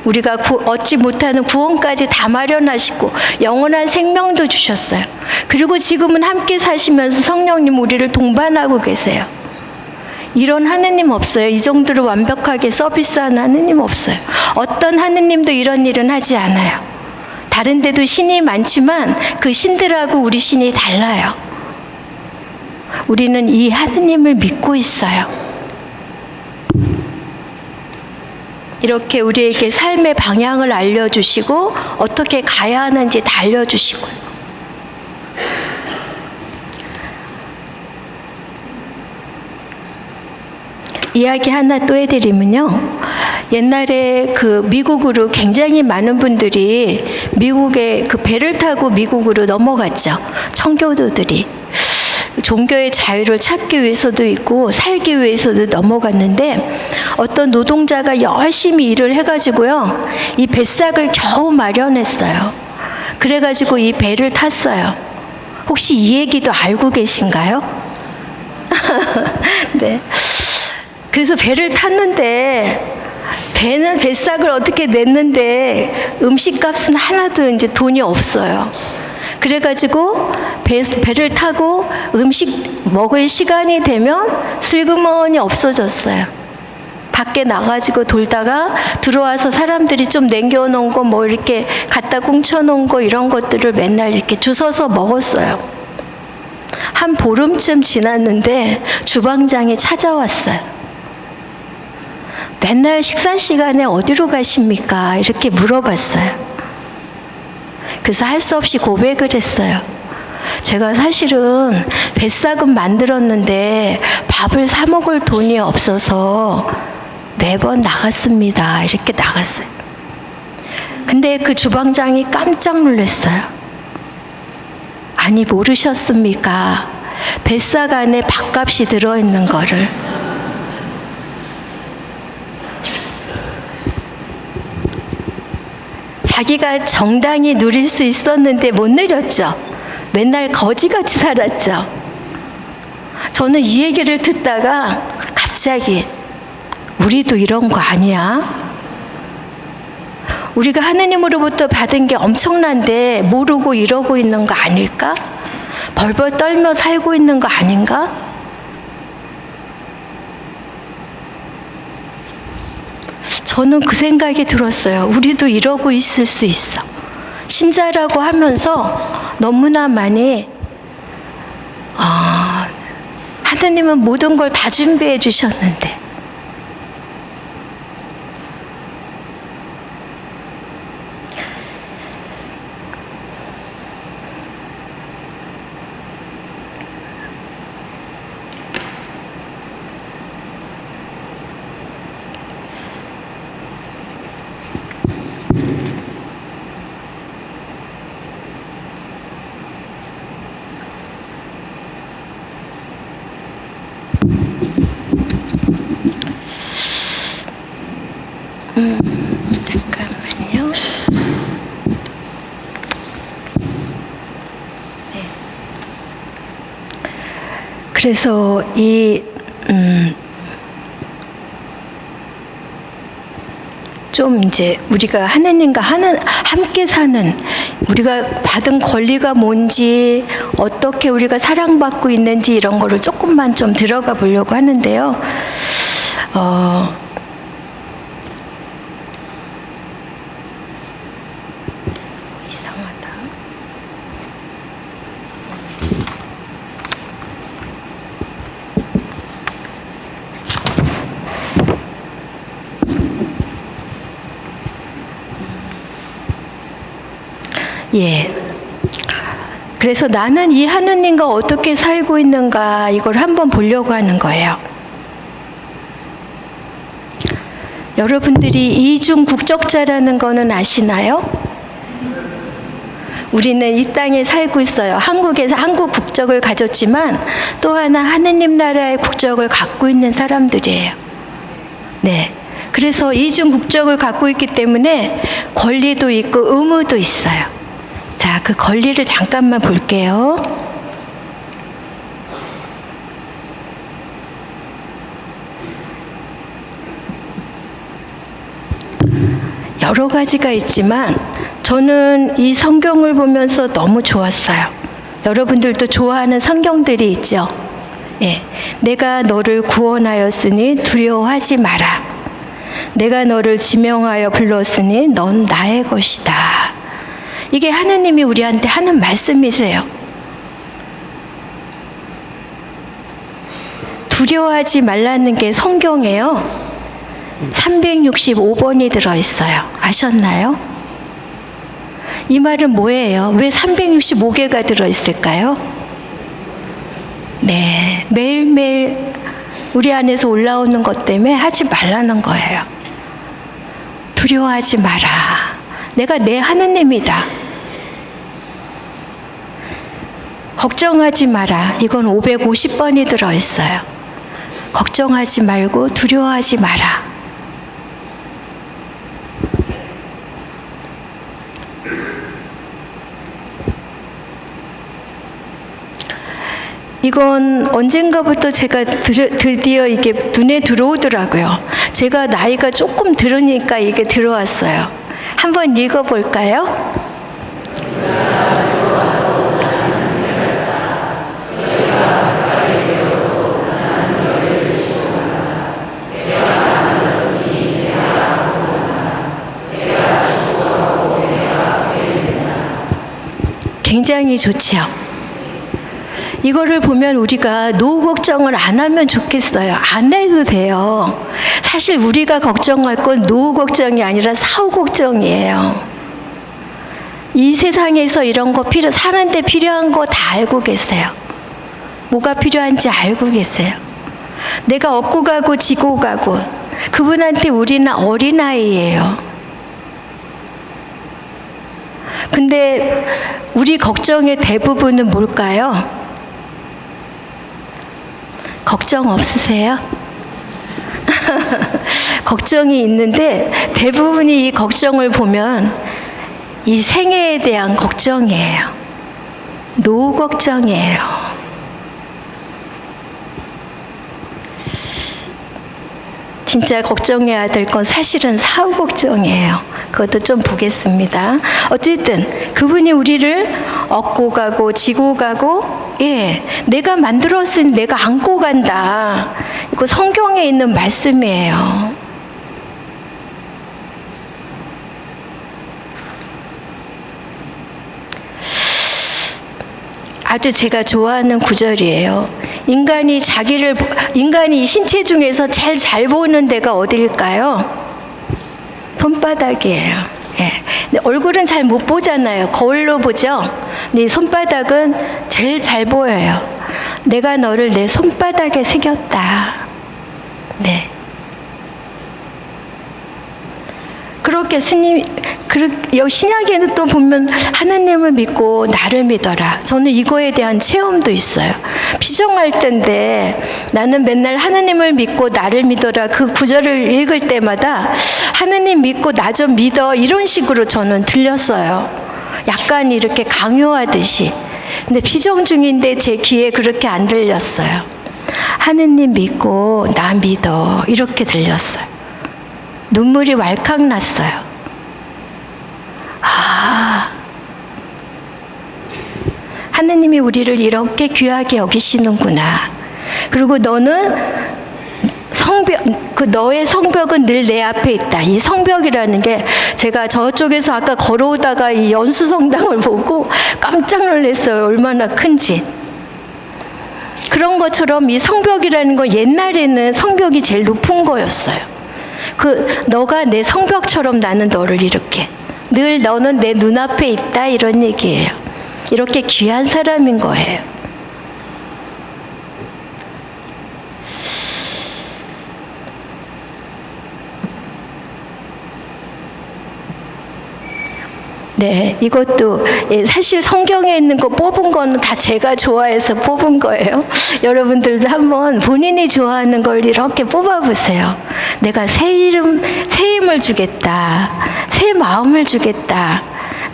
우리가 얻지 못하는 구원까지 다 마련하시고 영원한 생명도 주셨어요. 그리고 지금은 함께 사시면서 성령님 우리를 동반하고 계세요. 이런 하느님 없어요. 이 정도로 완벽하게 서비스하는 하느님 없어요. 어떤 하느님도 이런 일은 하지 않아요. 다른 데도 신이 많지만 그 신들하고 우리 신이 달라요. 우리는 이 하느님을 믿고 있어요. 이렇게 우리에게 삶의 방향을 알려주시고 어떻게 가야 하는지 다 알려주시고요. 이야기 하나 또 해드리면요. 옛날에 그 미국으로 굉장히 많은 분들이 미국에 그 배를 타고 미국으로 넘어갔죠. 청교도들이. 종교의 자유를 찾기 위해서도 있고 살기 위해서도 넘어갔는데, 어떤 노동자가 열심히 일을 해가지고요, 이 뱃삭을 겨우 마련했어요. 그래가지고 이 배를 탔어요. 혹시 이 얘기도 알고 계신가요? 네. 그래서 배를 탔는데, 뱃삭을 어떻게 냈는데 음식값은 하나도 이제 돈이 없어요. 그래가지고 배를 타고 음식 먹을 시간이 되면 슬그머니 없어졌어요. 밖에 나가지고 돌다가 들어와서 사람들이 좀 남겨놓은 거 뭐 이렇게 갖다 꽁쳐놓은 거 이런 것들을 맨날 이렇게 주워서 먹었어요. 한 보름쯤 지났는데 주방장이 찾아왔어요. 맨날 식사 시간에 어디로 가십니까? 이렇게 물어봤어요. 그래서 할 수 없이 고백을 했어요. 제가 사실은 뱃삭은 만들었는데 밥을 사 먹을 돈이 없어서 매번 나갔습니다. 이렇게 나갔어요. 근데 그 주방장이 깜짝 놀랐어요. 아니, 모르셨습니까? 뱃삭 안에 밥값이 들어있는 거를. 자기가 정당히 누릴 수 있었는데 못 누렸죠. 맨날 거지같이 살았죠. 저는 이 얘기를 듣다가 갑자기 우리도 이런 거 아니야? 우리가 하느님으로부터 받은 게 엄청난데 모르고 이러고 있는 거 아닐까? 벌벌 떨며 살고 있는 거 아닌가? 저는 그 생각이 들었어요. 우리도 이러고 있을 수 있어. 신자라고 하면서 너무나 많이 하느님은 모든 걸 다 준비해 주셨는데, 잠깐만요. 네. 그래서 좀 이제 우리가 하느님과 함께 사는, 우리가 받은 권리가 뭔지, 어떻게 우리가 사랑받고 있는지 이런 거를 조금만 좀 들어가 보려고 하는데요. 이상하다. 예. 그래서 나는 이 하느님과 어떻게 살고 있는가, 이걸 한번 보려고 하는 거예요. 여러분들이 이중 국적자라는 거는 아시나요? 우리는 이 땅에 살고 있어요. 한국에서 한국 국적을 가졌지만 또 하나 하느님 나라의 국적을 갖고 있는 사람들이에요. 네. 그래서 이중 국적을 갖고 있기 때문에 권리도 있고 의무도 있어요. 자, 그 권리를 잠깐만 볼게요. 여러 가지가 있지만 저는 이 성경을 보면서 너무 좋았어요. 여러분들도 좋아하는 성경들이 있죠. 예, 내가 너를 구원하였으니 두려워하지 마라. 내가 너를 지명하여 불렀으니 넌 나의 것이다. 이게 하느님이 우리한테 하는 말씀이세요. 두려워하지 말라는 게 성경에요. 365번이 들어있어요. 아셨나요? 이 말은 뭐예요? 왜 365개가 들어있을까요? 네, 매일매일 우리 안에서 올라오는 것 때문에 하지 말라는 거예요. 두려워하지 마라. 내가 내 하느님이다. 걱정하지 마라. 이건 550번이 들어있어요. 걱정하지 말고 두려워하지 마라. 이건 언젠가부터 제가 드디어 이게 눈에 들어오더라고요. 제가 나이가 조금 들으니까 이게 들어왔어요. 한번 읽어볼까요? 굉장히 좋지요. 이거를 보면 우리가 노후 걱정을 안 하면 좋겠어요. 안 해도 돼요. 사실 우리가 걱정할 건 노후 걱정이 아니라 사후 걱정이에요. 이 세상에서 이런 거 사는데 필요한 거 다 알고 계세요. 뭐가 필요한지 알고 계세요. 내가 얻고 가고 지고 가고 그분한테 우리는 어린아이예요. 근데 우리 걱정의 대부분은 뭘까요? 걱정 없으세요? 걱정이 있는데 대부분이 이 걱정을 보면 이 생애에 대한 걱정이에요. 노후 걱정이에요. 진짜 걱정해야 될 건 사실은 사후 걱정이에요. 그것도 좀 보겠습니다. 어쨌든 그분이 우리를 얻고 가고 지고 가고, 예, 내가 만들었으니 내가 안고 간다. 이거 성경에 있는 말씀이에요. 아주 제가 좋아하는 구절이에요. 인간이 이 신체 중에서 제일 잘 보는 데가 어디일까요? 손바닥이에요. 예. 얼굴은 잘 못 보잖아요. 거울로 보죠. 네 손바닥은 제일 잘 보여요. 내가 너를 내 손바닥에 새겼다. 네. 그렇게 신약에는 또 보면 하나님을 믿고 나를 믿어라. 저는 이거에 대한 체험도 있어요. 피정할 때인데 나는 맨날 하나님을 믿고 나를 믿어라. 그 구절을 읽을 때마다 하나님 믿고 나 좀 믿어. 이런 식으로 저는 들렸어요. 약간 이렇게 강요하듯이. 근데 피정 중인데 제 귀에 그렇게 안 들렸어요. 하나님 믿고 나 믿어. 이렇게 들렸어요. 눈물이 왈칵 났어요. 아, 하느님이 우리를 이렇게 귀하게 여기시는구나. 그리고 너는 너의 성벽은 늘 내 앞에 있다. 이 성벽이라는 게 제가 저쪽에서 아까 걸어오다가 이 연수성당을 보고 깜짝 놀랐어요. 얼마나 큰지. 그런 것처럼 이 성벽이라는 건 옛날에는 성벽이 제일 높은 거였어요. 너가 내 성벽처럼 나는 너를 이렇게 늘 너는 내 눈앞에 있다 이런 얘기예요. 이렇게 귀한 사람인 거예요. 네, 이것도 사실 성경에 있는 거 뽑은 거는 다 제가 좋아해서 뽑은 거예요. 여러분들도 한번 본인이 좋아하는 걸 이렇게 뽑아보세요. 내가 새 힘을 주겠다. 새 마음을 주겠다.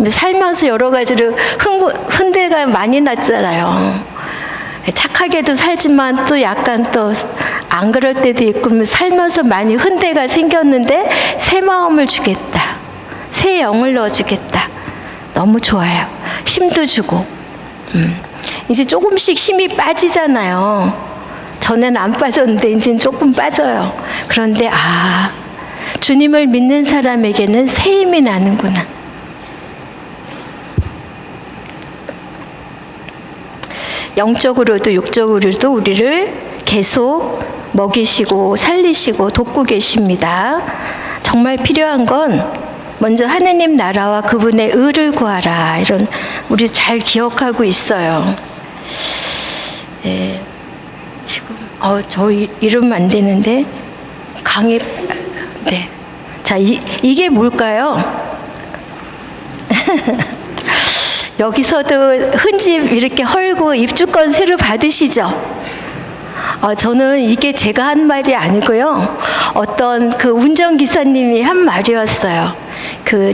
살면서 여러 가지로 흔대가 많이 났잖아요. 착하게도 살지만 또 약간 또 안 그럴 때도 있고 살면서 많이 흔대가 생겼는데 새 마음을 주겠다. 새 영을 넣어주겠다. 너무 좋아요. 힘도 주고. 이제 조금씩 힘이 빠지잖아요. 전에는 안 빠졌는데 이제는 조금 빠져요. 그런데 주님을 믿는 사람에게는 새 힘이 나는구나. 영적으로도 육적으로도 우리를 계속 먹이시고 살리시고 돕고 계십니다. 정말 필요한 건 먼저 하느님 나라와 그분의 의를 구하라. 이런 우리 잘 기억하고 있어요. 네, 지금 저 이러면 안 되는데 강의 네. 자, 이게 뭘까요? 여기서도 흔집 이렇게 헐고 입주권 새로 받으시죠? 저는 이게 제가 한 말이 아니고요. 어떤 그 운전기사님이 한 말이었어요.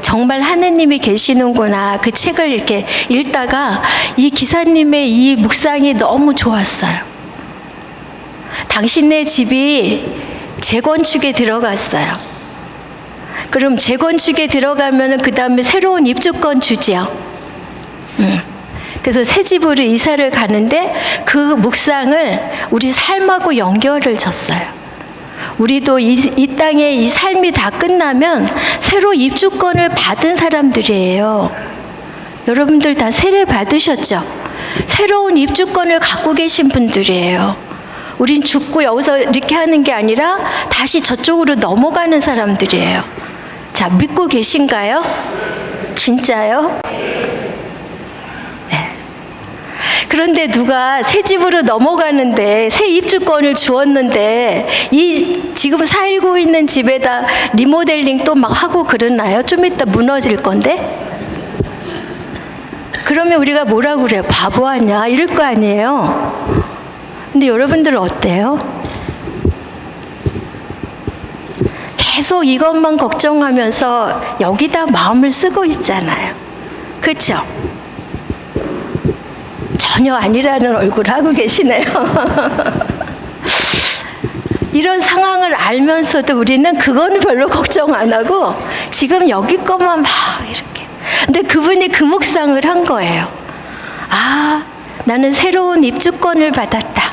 정말 하느님이 계시는구나. 그 책을 이렇게 읽다가 이 기사님의 이 묵상이 너무 좋았어요. 당신네 집이 재건축에 들어갔어요. 그럼 재건축에 들어가면은 그 다음에 새로운 입주권 주지요. 그래서 새 집으로 이사를 가는데 그 묵상을 우리 삶하고 연결을 줬어요. 우리도 이 땅에 이 삶이 다 끝나면 새로 입주권을 받은 사람들이에요. 여러분들 다 세례 받으셨죠? 새로운 입주권을 갖고 계신 분들이에요. 우린 죽고 여기서 이렇게 하는 게 아니라 다시 저쪽으로 넘어가는 사람들이에요. 자, 믿고 계신가요? 진짜요? 그런데 누가 새 집으로 넘어가는데 새 입주권을 주었는데 이 지금 살고 있는 집에다 리모델링 또 막 하고 그러나요? 좀 이따 무너질 건데? 그러면 우리가 뭐라고 그래요? 바보 아니야? 이럴 거 아니에요? 근데 여러분들 어때요? 계속 이것만 걱정하면서 여기다 마음을 쓰고 있잖아요. 그렇죠? 전혀 아니라는 얼굴 하고 계시네요. 이런 상황을 알면서도 우리는 그거는 별로 걱정 안 하고 지금 여기 것만 막 이렇게. 근데 그분이 그 묵상을 한 거예요. 나는 새로운 입주권을 받았다.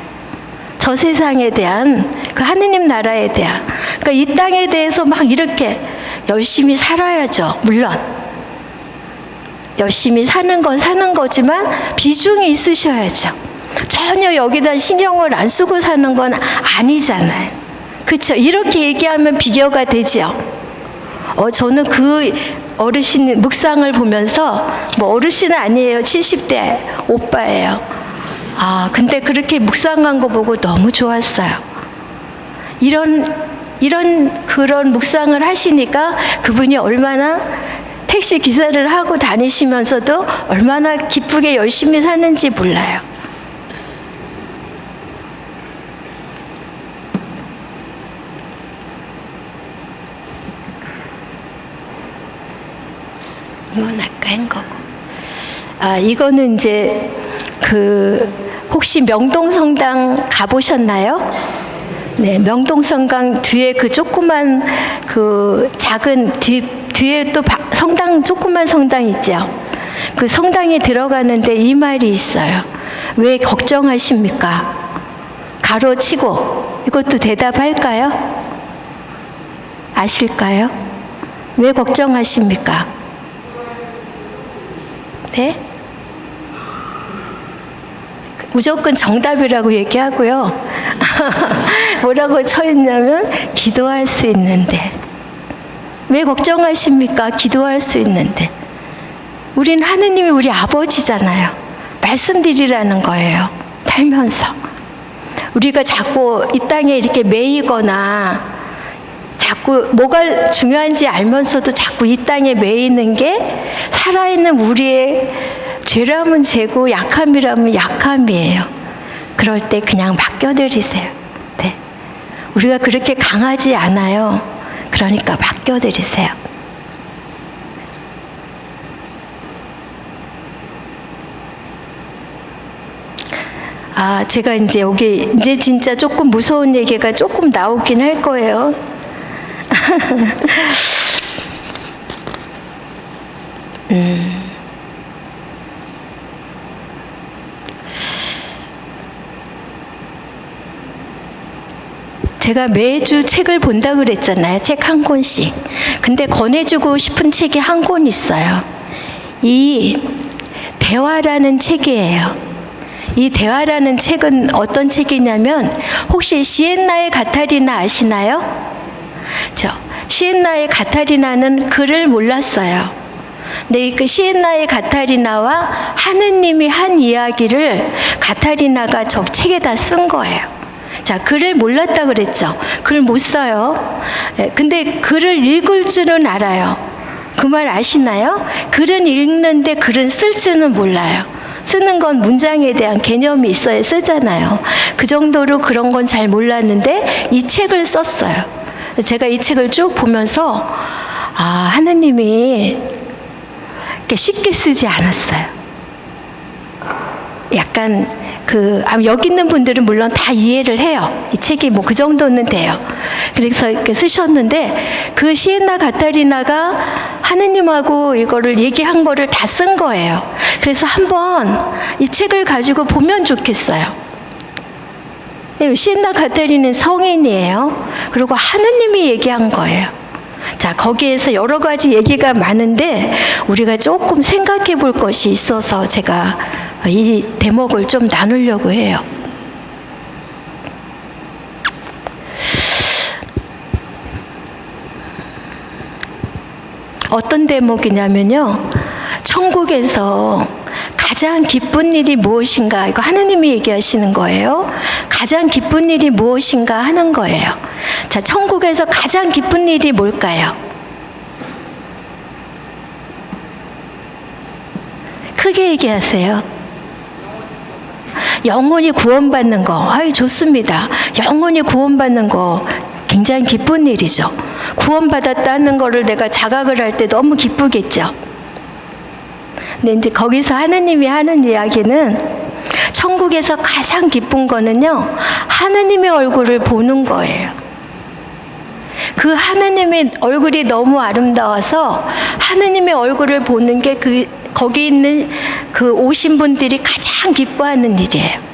저 세상에 대한 그 하느님 나라에 대한 그러니까 이 땅에 대해서 막 이렇게 열심히 살아야죠. 물론 열심히 사는 건 사는 거지만 비중이 있으셔야죠. 전혀 여기다 신경을 안 쓰고 사는 건 아니잖아요. 그렇죠? 이렇게 얘기하면 비교가 되죠. 저는 그 어르신 묵상을 보면서 뭐 어르신은 아니에요. 70대 오빠예요. 근데 그렇게 묵상한 거 보고 너무 좋았어요. 그런 묵상을 하시니까 그분이 얼마나 택시 기사를 하고 다니시면서도 얼마나 기쁘게 열심히 사는지 몰라요. 이건 아까 한 거고. 이거는 이제 혹시 명동성당 가보셨나요? 네, 명동성당 뒤에 그 조그만 작은 뒤에 또 성당 조그만 성당 있죠. 그 성당에 들어가는데 이 말이 있어요. 왜 걱정하십니까? 가로치고 이것도 대답할까요? 아실까요? 왜 걱정하십니까? 네? 무조건 정답이라고 얘기하고요. 뭐라고 쳐있냐면 기도할 수 있는데. 왜 걱정하십니까? 기도할 수 있는데. 우린 하느님이 우리 아버지잖아요. 말씀드리라는 거예요. 살면서. 우리가 자꾸 이 땅에 이렇게 매이거나 자꾸 뭐가 중요한지 알면서도 자꾸 이 땅에 매이는 게 살아있는 우리의 죄라면 죄고 약함이라면 약함이에요. 그럴 때 그냥 맡겨드리세요. 네. 우리가 그렇게 강하지 않아요. 그러니까 맡겨드리세요. 제가 이제 여기 이제 진짜 조금 무서운 얘기가 조금 나오긴 할 거예요. 제가 매주 책을 본다고 그랬잖아요. 책 한 권씩. 근데 권해주고 싶은 책이 한 권 있어요. 이 대화라는 책이에요. 이 대화라는 책은 어떤 책이냐면 혹시 시엔나의 가타리나 아시나요? 시엔나의 가타리나는 글을 몰랐어요. 근데 그 시엔나의 가타리나와 하느님이 한 이야기를 가타리나가 저 책에다 쓴 거예요. 글을 몰랐다 그랬죠. 글 못 써요. 근데 글을 읽을 줄은 알아요. 그 말 아시나요? 글은 읽는데 글은 쓸 줄은 몰라요. 쓰는 건 문장에 대한 개념이 있어야 쓰잖아요. 그 정도로 그런 건 잘 몰랐는데 이 책을 썼어요. 제가 이 책을 쭉 보면서 하느님이 이렇게 쉽게 쓰지 않았어요. 약간 여기 있는 분들은 물론 다 이해를 해요. 이 책이 뭐 그 정도는 돼요. 그래서 이렇게 쓰셨는데 그 시엔나 가타리나가 하느님하고 이거를 얘기한 거를 다 쓴 거예요. 그래서 한번 이 책을 가지고 보면 좋겠어요. 시엔나 가타리나는 성인이에요. 그리고 하느님이 얘기한 거예요. 거기에서 여러 가지 얘기가 많은데 우리가 조금 생각해 볼 것이 있어서 제가 이 대목을 좀 나누려고 해요. 어떤 대목이냐면요. 천국에서 가장 기쁜 일이 무엇인가? 이거 하느님이 얘기하시는 거예요. 가장 기쁜 일이 무엇인가 하는 거예요. 천국에서 가장 기쁜 일이 뭘까요? 크게 얘기하세요. 영혼이 구원받는 거. 좋습니다. 영혼이 구원받는 거 굉장히 기쁜 일이죠. 구원받았다는 거를 내가 자각을 할 때 너무 기쁘겠죠. 근데 이제 거기서 하느님이 하는 이야기는 천국에서 가장 기쁜 거는요, 하느님의 얼굴을 보는 거예요. 그 하느님의 얼굴이 너무 아름다워서 하느님의 얼굴을 보는 게 거기 있는 그 오신 분들이 가장 기뻐하는 일이에요.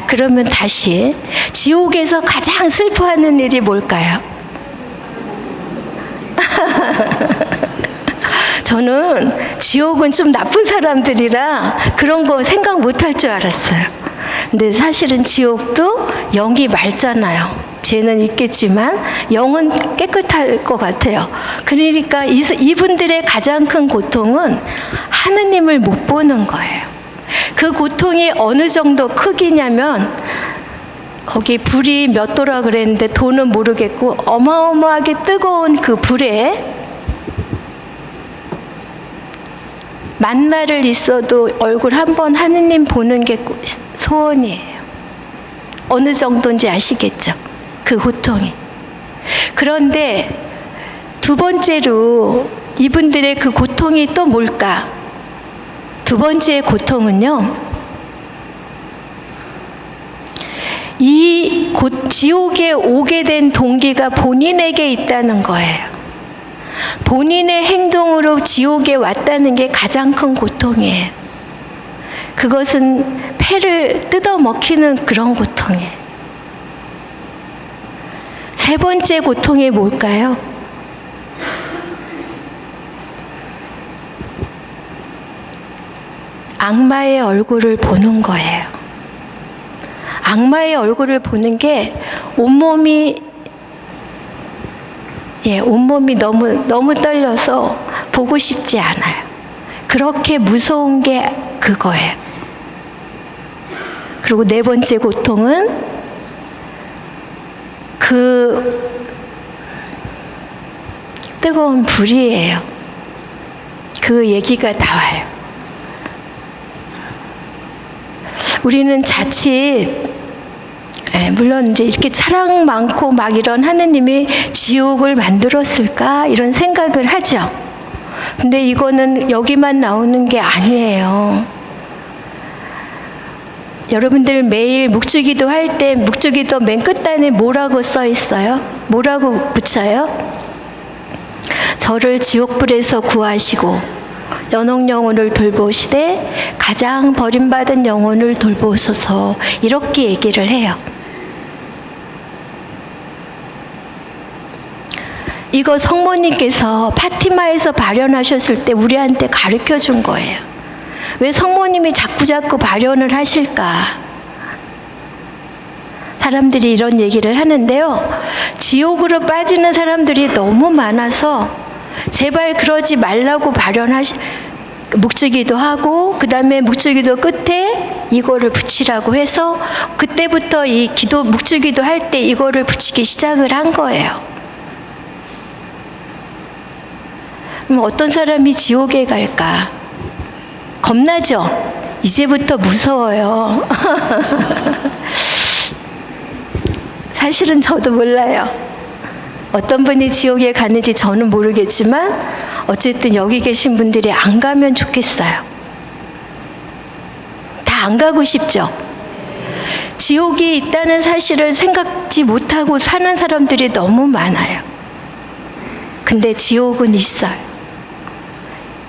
그러면 다시 지옥에서 가장 슬퍼하는 일이 뭘까요? 저는 지옥은 좀 나쁜 사람들이라 그런 거 생각 못 할 줄 알았어요. 근데 사실은 지옥도 영이 맑잖아요. 죄는 있겠지만 영은 깨끗할 것 같아요. 그러니까 이분들의 가장 큰 고통은 하느님을 못 보는 거예요. 그 고통이 어느 정도 크기냐면 거기 불이 몇 도라 그랬는데 도는 모르겠고 어마어마하게 뜨거운 그 불에 만날을 있어도 얼굴 한번 하느님 보는 게 소원이에요. 어느 정도인지 아시겠죠? 그 고통이. 그런데 두 번째로 이분들의 그 고통이 또 뭘까? 두 번째 고통은요, 이 지옥에 오게 된 동기가 본인에게 있다는 거예요. 본인의 행동으로 지옥에 왔다는 게 가장 큰 고통이에요. 그것은 폐를 뜯어먹히는 그런 고통이에요. 세 번째 고통이 뭘까요? 악마의 얼굴을 보는 거예요. 악마의 얼굴을 보는 게 온몸이 너무 떨려서 보고 싶지 않아요. 그렇게 무서운 게 그거예요. 그리고 네 번째 고통은 그 뜨거운 불이에요. 그 얘기가 나와요. 우리는 자칫 물론 이제 이렇게 사랑 많고 막 이런 하느님이 지옥을 만들었을까 이런 생각을 하죠. 근데 이거는 여기만 나오는 게 아니에요. 여러분들 매일 묵주기도 할 때 묵주기도 맨 끝단에 뭐라고 써 있어요? 뭐라고 붙여요? 저를 지옥불에서 구하시고 연옥 영혼을 돌보시되 가장 버림받은 영혼을 돌보소서, 이렇게 얘기를 해요. 이거 성모님께서 파티마에서 발현하셨을 때 우리한테 가르쳐 준 거예요. 왜 성모님이 자꾸 발현을 하실까? 사람들이 이런 얘기를 하는데요. 지옥으로 빠지는 사람들이 너무 많아서 제발 그러지 말라고 묵주기도 하고, 그 다음에 묵주기도 끝에 이거를 붙이라고 해서 그때부터 이 묵주기도 할 때 이거를 붙이기 시작을 한 거예요. 그럼 어떤 사람이 지옥에 갈까? 겁나죠? 이제부터 무서워요. 사실은 저도 몰라요. 어떤 분이 지옥에 가는지 저는 모르겠지만 어쨌든 여기 계신 분들이 안 가면 좋겠어요. 다 안 가고 싶죠? 지옥이 있다는 사실을 생각지 못하고 사는 사람들이 너무 많아요. 근데 지옥은 있어요.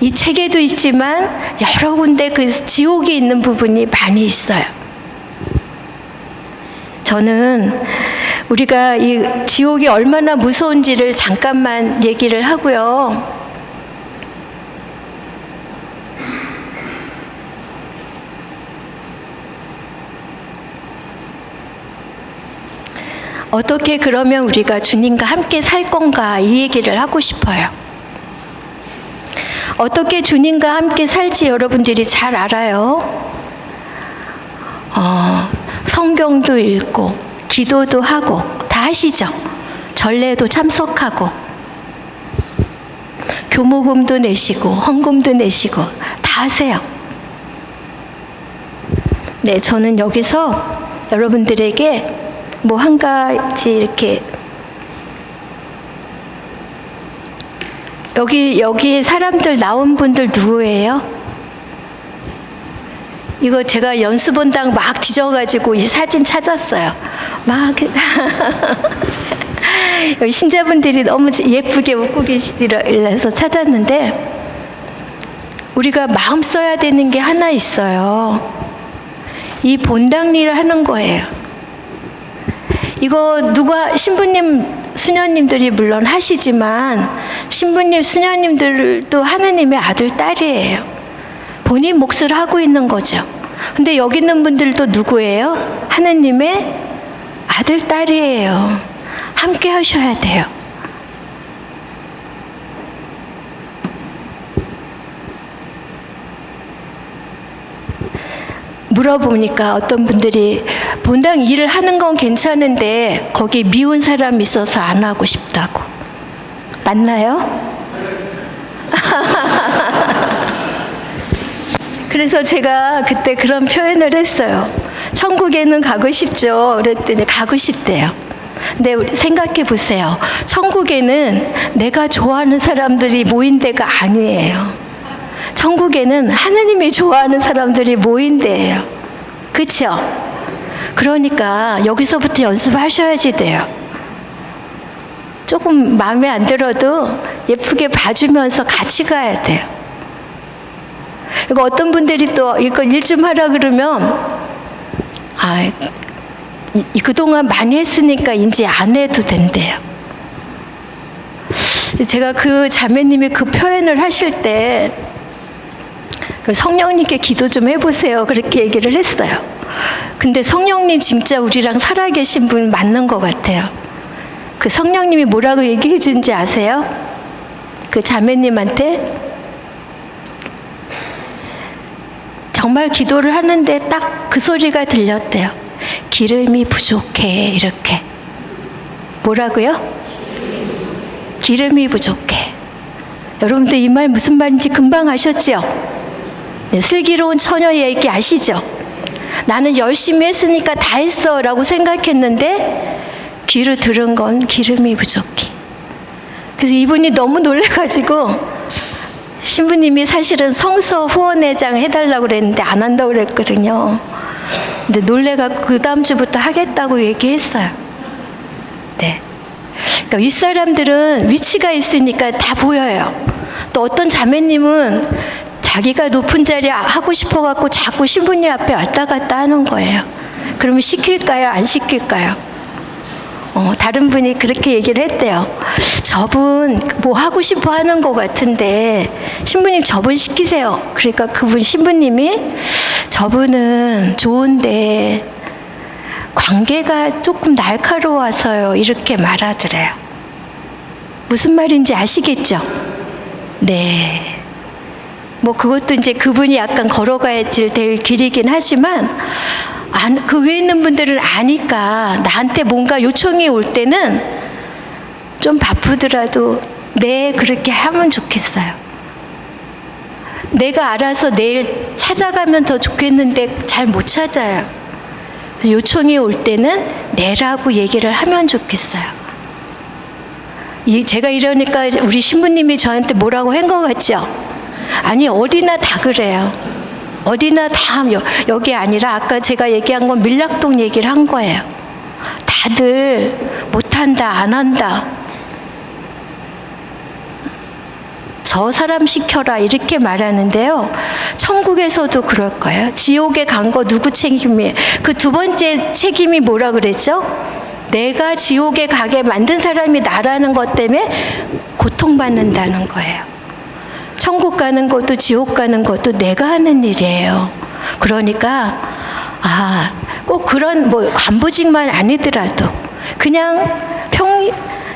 이 책에도 있지만 여러 군데 그 지옥이 있는 부분이 많이 있어요. 저는 우리가 이 지옥이 얼마나 무서운지를 잠깐만 얘기를 하고요. 어떻게 그러면 우리가 주님과 함께 살 건가, 이 얘기를 하고 싶어요. 어떻게 주님과 함께 살지 여러분들이 잘 알아요. 성경도 읽고 기도도 하고 다 하시죠. 전례도 참석하고 교무금도 내시고 헌금도 내시고 다 하세요. 네, 저는 여기서 여러분들에게 뭐 한 가지 이렇게 여기 사람들 나온 분들 누구예요? 이거 제가 연수본당 막 뒤져가지고 이 사진 찾았어요. 막 여기 신자분들이 너무 예쁘게 웃고 계시더라서 찾았는데, 우리가 마음 써야 되는 게 하나 있어요. 이 본당일을 하는 거예요. 이거 누가 신부님, 수녀님들이 물론 하시지만 신부님, 수녀님들도 하느님의 아들, 딸이에요. 본인 몫을 하고 있는 거죠. 근데 여기 있는 분들도 누구예요? 하느님의 아들, 딸이에요. 함께 하셔야 돼요. 물어보니까 어떤 분들이 본당 일을 하는 건 괜찮은데 거기 미운 사람 있어서 안 하고 싶다고. 맞나요? 그래서 제가 그때 그런 표현을 했어요. 천국에는 가고 싶죠. 그랬더니 가고 싶대요. 근데 우리 생각해 보세요. 천국에는 내가 좋아하는 사람들이 모인 데가 아니에요. 천국에는 하느님이 좋아하는 사람들이 모인 데예요. 그렇죠? 그러니까 여기서부터 연습하셔야지 돼요. 조금 마음에 안 들어도 예쁘게 봐주면서 같이 가야 돼요. 그리고 어떤 분들이 또 이거 일 좀 하라 그러면 그동안 많이 했으니까 이제 안 해도 된대요. 제가 그 자매님이 그 표현을 하실 때 성령님께 기도 좀 해보세요, 그렇게 얘기를 했어요. 근데 성령님 진짜 우리랑 살아계신 분 맞는 것 같아요. 그 성령님이 뭐라고 얘기해 준지 아세요? 그 자매님한테 정말 기도를 하는데 딱 그 소리가 들렸대요. 기름이 부족해, 이렇게. 뭐라고요? 기름이 부족해. 여러분들 이 말 무슨 말인지 금방 아셨죠? 네, 슬기로운 처녀 얘기 아시죠? 나는 열심히 했으니까 다 했어 라고 생각했는데 귀로 들은 건 기름이 부족해. 그래서 이분이 너무 놀래가지고 신부님이 사실은 성서 후원회장 해달라고 그랬는데 안 한다고 그랬거든요. 근데 놀래가지고 그 다음 주부터 하겠다고 얘기했어요. 네. 그러니까 윗사람들은 위치가 있으니까 다 보여요. 또 어떤 자매님은 자기가 높은 자리 하고 싶어갖고 자꾸 신부님 앞에 왔다 갔다 하는 거예요. 그러면 시킬까요? 안 시킬까요? 다른 분이 그렇게 얘기를 했대요. 저분 뭐 하고 싶어 하는 것 같은데 신부님 저분 시키세요. 그러니까 그분 신부님이 저분은 좋은데 관계가 조금 날카로워서요 이렇게 말하더래요. 무슨 말인지 아시겠죠? 네. 뭐 그것도 이제 그분이 약간 걸어가야 될 길이긴 하지만 그 위에 있는 분들은 아니까 나한테 뭔가 요청이 올 때는 좀 바쁘더라도 네 그렇게 하면 좋겠어요. 내가 알아서 내일 찾아가면 더 좋겠는데 잘 못 찾아요. 그래서 요청이 올 때는 네라고 얘기를 하면 좋겠어요. 제가 이러니까 우리 신부님이 저한테 뭐라고 한 것 같죠? 아니 어디나 다 그래요. 어디나 다 여기 아니라 아까 제가 얘기한 건 밀락동 얘기를 한 거예요. 다들 못한다 안 한다. 저 사람 시켜라 이렇게 말하는데요. 천국에서도 그럴 거예요. 지옥에 간 거 누구 책임이에요? 그 두 번째 책임이 뭐라 그랬죠? 내가 지옥에 가게 만든 사람이 나라는 것 때문에 고통받는다는 거예요. 천국 가는 것도 지옥 가는 것도 내가 하는 일이에요. 그러니까 꼭 그런 뭐 간부직만 아니더라도 그냥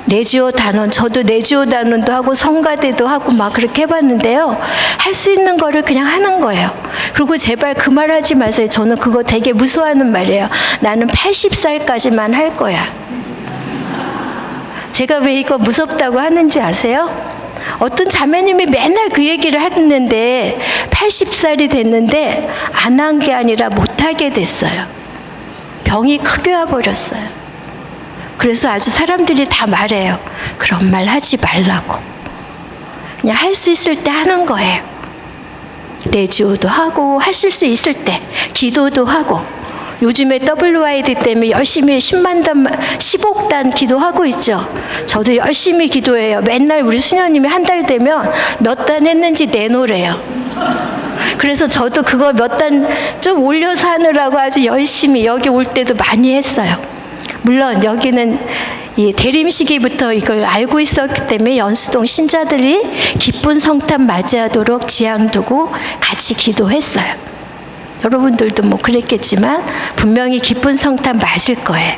레지오 단원, 저도 레지오 단원도 하고 성가대도 하고 막 그렇게 해봤는데요. 할 수 있는 거를 그냥 하는 거예요. 그리고 제발 그 말 하지 마세요. 저는 그거 되게 무서워하는 말이에요. 나는 80살까지만 할 거야. 제가 왜 이거 무섭다고 하는지 아세요? 어떤 자매님이 맨날 그 얘기를 했는데 80살이 됐는데 안 한 게 아니라 못하게 됐어요. 병이 크게 와버렸어요. 그래서 아주 사람들이 다 말해요. 그런 말 하지 말라고. 그냥 할 수 있을 때 하는 거예요. 레지오도 하고 하실 수 있을 때 기도도 하고 요즘에 WID 때문에 열심히 10억 단 기도하고 있죠. 저도 열심히 기도해요. 맨날 우리 수녀님이 한 달 되면 몇 단 했는지 내놓으래요. 그래서 저도 그거 몇 단 좀 올려서 하느라고 아주 열심히 여기 올 때도 많이 했어요. 물론 여기는 이 대림 시기부터 이걸 알고 있었기 때문에 연수동 신자들이 기쁜 성탄 맞이하도록 지향 두고 같이 기도했어요. 여러분들도 뭐 그랬겠지만 분명히 기쁜 성탄 맞을 거예요.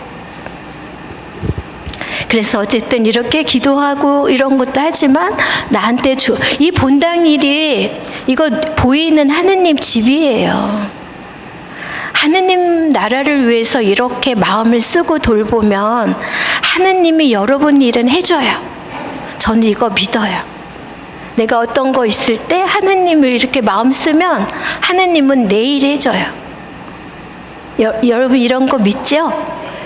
그래서 어쨌든 이렇게 기도하고 이런 것도 하지만 나한테 이 본당 일이 이거 보이는 하느님 집이에요. 하느님 나라를 위해서 이렇게 마음을 쓰고 돌보면 하느님이 여러분 일은 해줘요. 저는 이거 믿어요. 내가 어떤 거 있을 때 하느님을 이렇게 마음 쓰면 하느님은 내 일 해줘요. 여러분 이런 거 믿죠?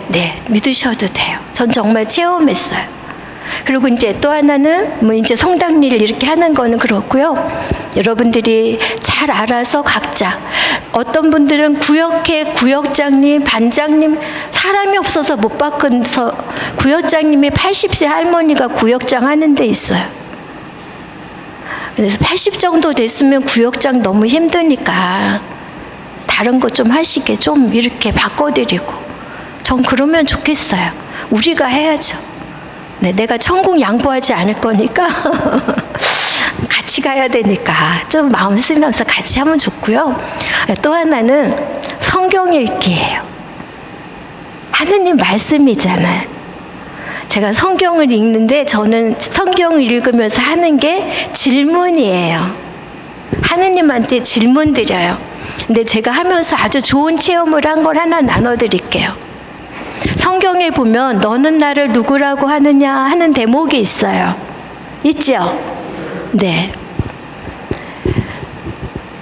네, 믿으셔도 돼요. 전 정말 체험했어요. 그리고 이제 또 하나는 뭐 이제 성당 일 이렇게 하는 거는 그렇고요. 여러분들이 잘 알아서 각자 어떤 분들은 구역회 구역장님, 반장님 사람이 없어서 못 바꿔서 구역장님이 80세 할머니가 구역장 하는 데 있어요. 그래서 80 정도 됐으면 구역장 너무 힘드니까 다른 거 좀 하시게 좀 이렇게 바꿔드리고 전 그러면 좋겠어요. 우리가 해야죠. 네, 내가 천국 양보하지 않을 거니까 같이 가야 되니까 좀 마음 쓰면서 같이 하면 좋고요. 또 하나는 성경 읽기예요. 하느님 말씀이잖아요. 제가 성경을 읽는데 저는 성경을 읽으면서 하는 게 질문이에요. 하느님한테 질문 드려요. 근데 제가 하면서 아주 좋은 체험을 한 걸 하나 나눠드릴게요. 성경에 보면 너는 나를 누구라고 하느냐 하는 대목이 있어요. 있죠? 네.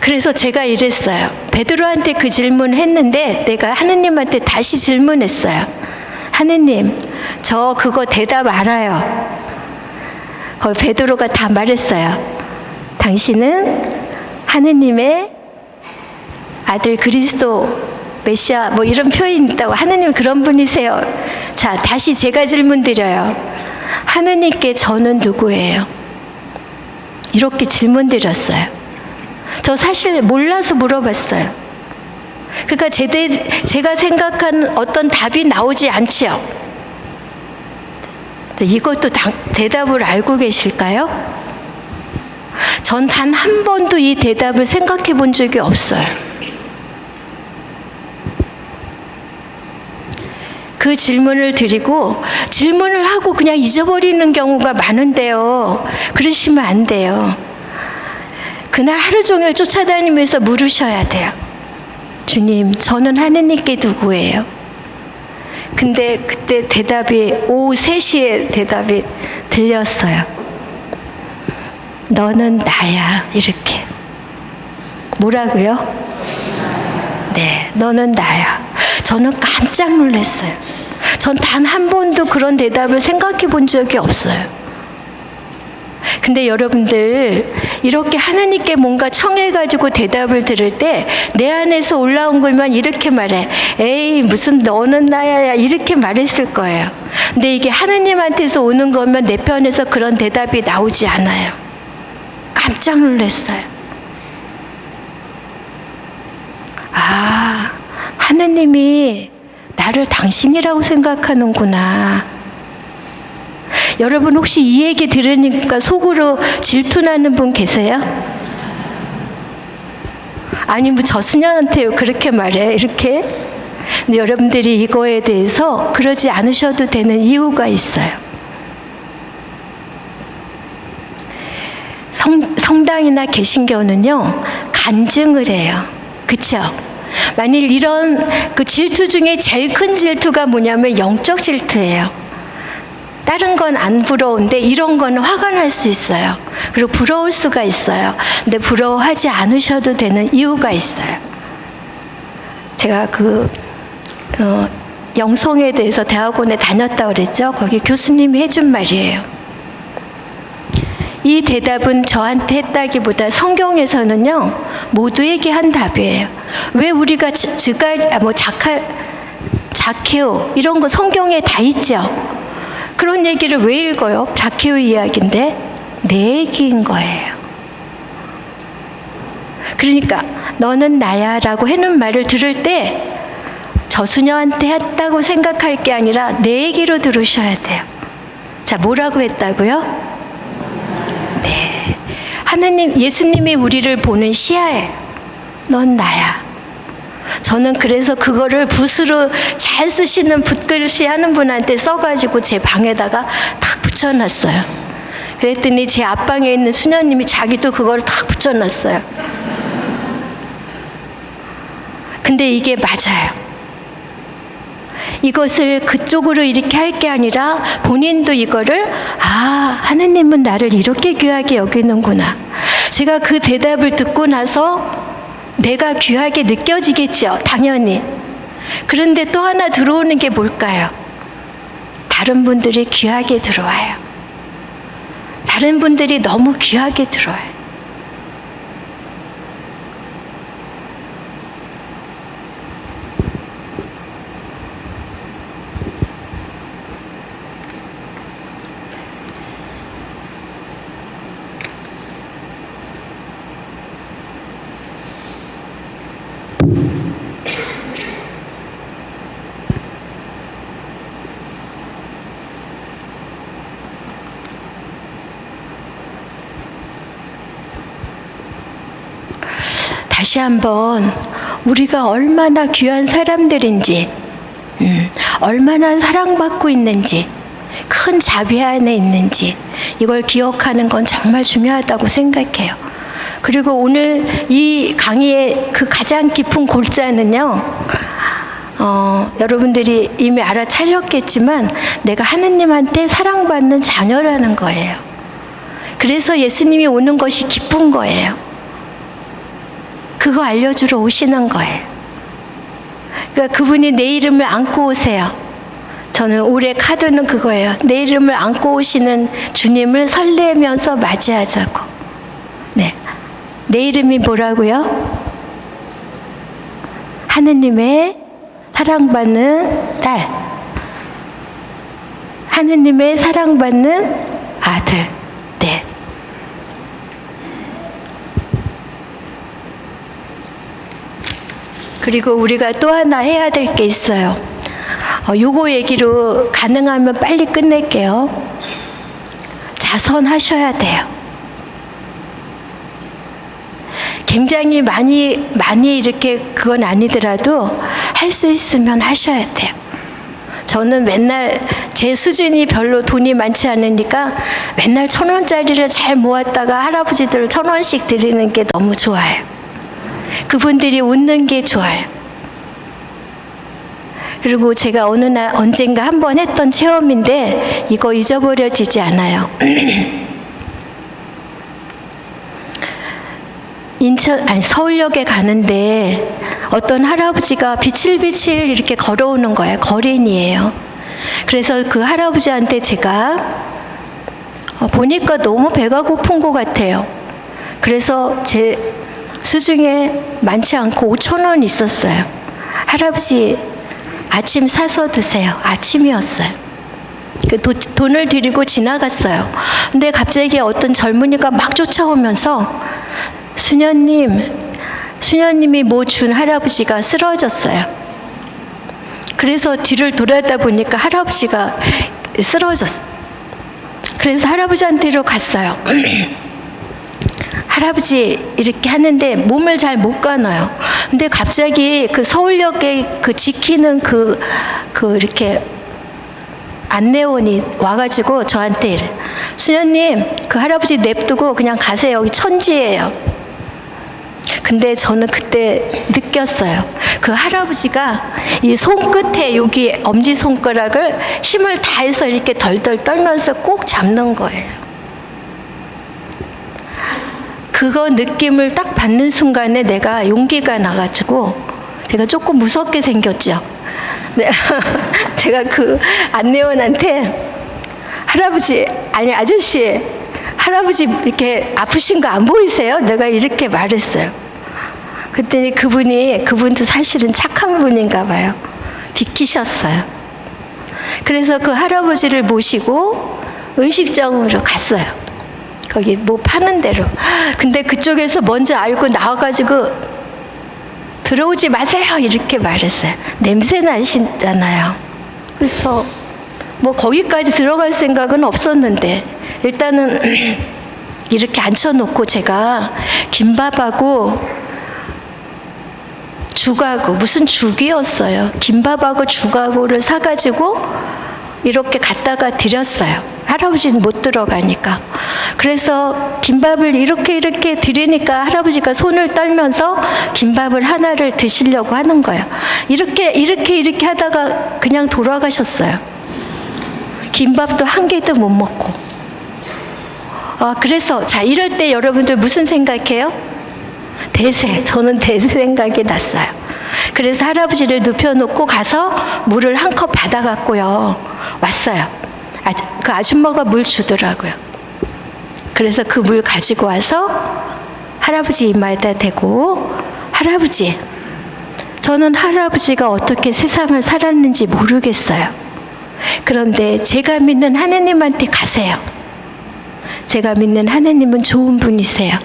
그래서 제가 이랬어요. 베드로한테 그 질문을 했는데 내가 하느님한테 다시 질문했어요. 하느님, 저 그거 대답 알아요. 베드로가 다 말했어요. 당신은 하느님의 아들 그리스도 메시아 뭐 이런 표현이 있다고. 하느님 그런 분이세요. 자, 다시 제가 질문 드려요. 하느님께 저는 누구예요? 이렇게 질문 드렸어요. 저 사실 몰라서 물어봤어요. 그러니까 제가 생각한 어떤 답이 나오지 않지요. 이것도 대답을 알고 계실까요? 전 단 한 번도 이 대답을 생각해 본 적이 없어요. 그 질문을 드리고 질문을 하고 그냥 잊어버리는 경우가 많은데요. 그러시면 안 돼요. 그날 하루 종일 쫓아다니면서 물으셔야 돼요. 주님, 저는 하느님께 누구예요? 근데 그때 대답이 오후 3시에 대답이 들렸어요. 너는 나야. 이렇게. 뭐라고요? 네, 너는 나야. 저는 깜짝 놀랐어요. 전 단 한 번도 그런 대답을 생각해 본 적이 없어요. 근데 여러분들 이렇게 하나님께 뭔가 청해가지고 대답을 들을 때 내 안에서 올라온 걸만 이렇게 말해. 에이 무슨 너는 나야 이렇게 말했을 거예요. 근데 이게 하나님한테서 오는 거면 내 편에서 그런 대답이 나오지 않아요. 깜짝 놀랐어요. 아, 하나님이 나를 당신이라고 생각하는구나. 여러분 혹시 이 얘기 들으니까 속으로 질투나는 분 계세요? 아니 뭐 저수년한테 그렇게 말해 이렇게? 근데 여러분들이 이거에 대해서 그러지 않으셔도 되는 이유가 있어요. 성당이나 개신교는요 간증을 해요. 그렇죠? 만일 이런 그 질투 중에 제일 큰 질투가 뭐냐면 영적 질투예요. 다른 건 안 부러운데 이런 거는 화가 날 수 있어요. 그리고 부러울 수가 있어요. 근데 부러워하지 않으셔도 되는 이유가 있어요. 제가 영성에 대해서 대학원에 다녔다 그랬죠. 거기 교수님이 해준 말이에요. 이 대답은 저한테 했다기보다 성경에서는요 모두에게 한 답이에요. 왜 우리가 자케오 이런 거 성경에 다 있죠. 그런 얘기를 왜 읽어요? 자케오 이야기인데 내 얘기인 거예요. 그러니까 너는 나야 라고 해놓은 말을 들을 때 저수녀한테 했다고 생각할 게 아니라 내 얘기로 들으셔야 돼요. 자, 뭐라고 했다고요? 네, 하느님, 예수님이 우리를 보는 시야예요. 넌 나야. 저는 그래서 그거를 붓으로 잘 쓰시는 붓글씨 하는 분한테 써가지고 제 방에다가 탁 붙여놨어요. 그랬더니 제 앞방에 있는 수녀님이 자기도 그걸 탁 붙여놨어요. 근데 이게 맞아요. 이것을 그쪽으로 이렇게 할 게 아니라 본인도 이거를 하느님은 나를 이렇게 귀하게 여기는구나. 제가 그 대답을 듣고 나서 내가 귀하게 느껴지겠죠. 당연히. 그런데 또 하나 들어오는 게 뭘까요? 다른 분들이 귀하게 들어와요. 다른 분들이 너무 귀하게 들어와요. 다시 한번 우리가 얼마나 귀한 사람들인지, 얼마나 사랑받고 있는지, 큰 자비 안에 있는지 이걸 기억하는 건 정말 중요하다고 생각해요. 그리고 오늘 이 강의의 그 가장 깊은 골자는요, 여러분들이 이미 알아차셨겠지만 내가 하느님한테 사랑받는 자녀라는 거예요. 그래서 예수님이 오는 것이 기쁜 거예요. 그거 알려주러 오시는 거예요. 그러니까 그분이 내 이름을 안고 오세요. 저는 올해 카드는 그거예요. 내 이름을 안고 오시는 주님을 설레면서 맞이하자고. 네. 내 이름이 뭐라고요? 하느님의 사랑받는 딸. 하느님의 사랑받는 아들. 네. 그리고 우리가 또 하나 해야 될 게 있어요. 요거 얘기로 가능하면 빨리 끝낼게요. 자선하셔야 돼요. 굉장히 많이 이렇게 그건 아니더라도 할 수 있으면 하셔야 돼요. 저는 맨날 제 수준이 별로 돈이 많지 않으니까 맨날 1,000원짜리를 잘 모았다가 할아버지들 1,000원씩 드리는 게 너무 좋아요. 그분들이 웃는 게 좋아요. 그리고 제가 어느 날 언젠가 한번 했던 체험인데 이거 잊어버려지지 않아요. 서울역에 가는데 어떤 할아버지가 비칠비칠 이렇게 걸어오는 거예요. 거린이에요. 그래서 그 할아버지한테 제가 보니까 너무 배가 고픈 것 같아요. 그래서 제 수중에 많지 않고 5,000원 있었어요. 할아버지 아침 사서 드세요. 아침이었어요. 그 돈을 드리고 지나갔어요. 근데 갑자기 어떤 젊은이가 막 쫓아오면서 수녀님이 뭐 준 할아버지가 쓰러졌어요. 그래서 뒤를 돌아다 보니까 할아버지가 쓰러졌어요. 그래서 할아버지한테로 갔어요. 할아버지 이렇게 하는데 몸을 잘 못 가눠요. 근데 갑자기 그 서울역에 그 지키는 그 이렇게 안내원이 와가지고 저한테 이래. 수녀님, 그 할아버지 냅두고 그냥 가세요. 여기 천지예요. 근데 저는 그때 느꼈어요. 그 할아버지가 이 손끝에 여기 엄지손가락을 힘을 다해서 이렇게 덜덜 떨면서 꼭 잡는 거예요. 그거 느낌을 딱 받는 순간에 내가 용기가 나가지고 제가 조금 무섭게 생겼죠. 네. 제가 그 안내원한테 아저씨, 할아버지 이렇게 아프신 거 안 보이세요? 내가 이렇게 말했어요. 그랬더니 그분도 사실은 착한 분인가 봐요. 비키셨어요. 그래서 그 할아버지를 모시고 음식점으로 갔어요. 거기 뭐 파는 데로. 근데 그쪽에서 먼저 알고 나와가지고 들어오지 마세요 이렇게 말했어요. 냄새 나시잖아요. 그래서 뭐 거기까지 들어갈 생각은 없었는데 일단은 이렇게 앉혀놓고 제가 김밥하고 죽하고 무슨 죽이었어요. 김밥하고 죽하고를 사가지고 이렇게 갖다가 드렸어요. 할아버지는 못 들어가니까. 그래서 김밥을 이렇게 드리니까 할아버지가 손을 떨면서 김밥을 하나를 드시려고 하는 거예요. 이렇게 하다가 그냥 돌아가셨어요. 김밥도 한 개도 못 먹고. 그래서 자 이럴 때 여러분들 무슨 생각해요? 대세. 저는 대세 생각이 났어요. 그래서 할아버지를 눕혀놓고 가서 물을 한 컵 받아갖고요 왔어요. 그 아줌마가 물 주더라고요. 그래서 그 물 가지고 와서 할아버지 이마에다 대고 할아버지, 저는 할아버지가 어떻게 세상을 살았는지 모르겠어요. 그런데 제가 믿는 하느님한테 가세요. 제가 믿는 하느님은 좋은 분이세요.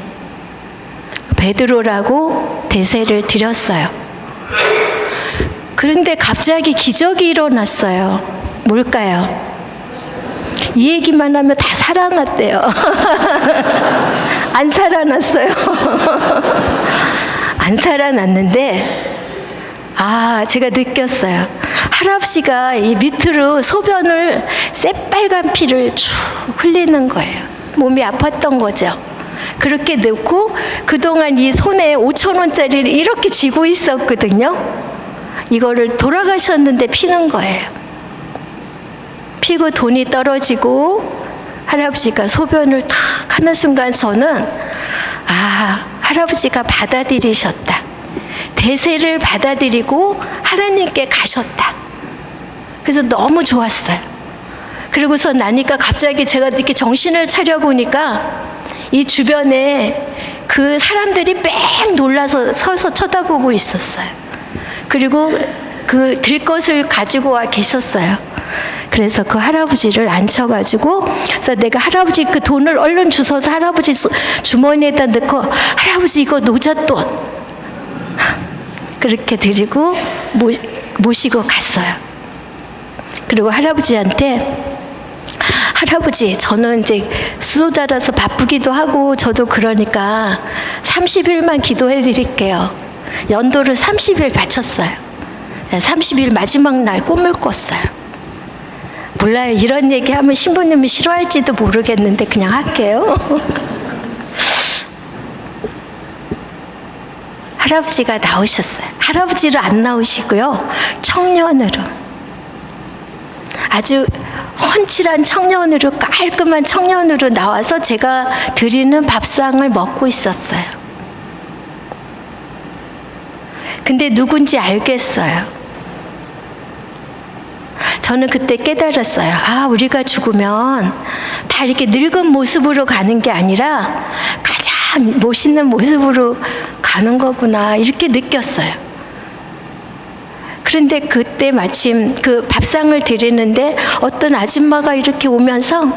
베드로라고 대세를 드렸어요. 그런데 갑자기 기적이 일어났어요. 뭘까요? 이 얘기만 하면 다 살아났대요. 안 살아났어요. 안 살아났는데 제가 느꼈어요. 할아버지가 이 밑으로 소변을 새빨간 피를 쭉 흘리는 거예요. 몸이 아팠던 거죠. 그렇게 넣고 그동안 이 손에 5,000원짜리를 이렇게 쥐고 있었거든요. 이거를 돌아가셨는데 피는 거예요. 피고 돈이 떨어지고 할아버지가 소변을 탁 하는 순간 저는 할아버지가 받아들이셨다. 대세를 받아들이고 하나님께 가셨다. 그래서 너무 좋았어요. 그리고서 나니까 갑자기 제가 이렇게 정신을 차려보니까 이 주변에 그 사람들이 뺑 놀라서 서서 쳐다보고 있었어요. 그리고 그 들것을 가지고 와 계셨어요. 그래서 그 할아버지를 앉혀가지고, 그래서 내가 할아버지 그 돈을 얼른 주워서 할아버지 주머니에다 넣고, 할아버지 이거 노잣돈 그렇게 드리고 모시고 갔어요. 그리고 할아버지한테, 할아버지 저는 이제 수도자라서 바쁘기도 하고 저도 그러니까 30일만 기도해 드릴게요. 연도를 30일 바쳤어요. 30일 마지막 날 꿈을 꿨어요. 몰라요. 이런 얘기하면 신부님이 싫어할지도 모르겠는데 그냥 할게요. 할아버지가 나오셨어요. 할아버지로 안 나오시고요. 청년으로. 아주 헌칠한 청년으로, 깔끔한 청년으로 나와서 제가 드리는 밥상을 먹고 있었어요. 근데 누군지 알겠어요. 저는 그때 깨달았어요. 우리가 죽으면 다 이렇게 늙은 모습으로 가는 게 아니라 가장 멋있는 모습으로 가는 거구나, 이렇게 느꼈어요. 그런데 그때 마침 그 밥상을 드리는데 어떤 아줌마가 이렇게 오면서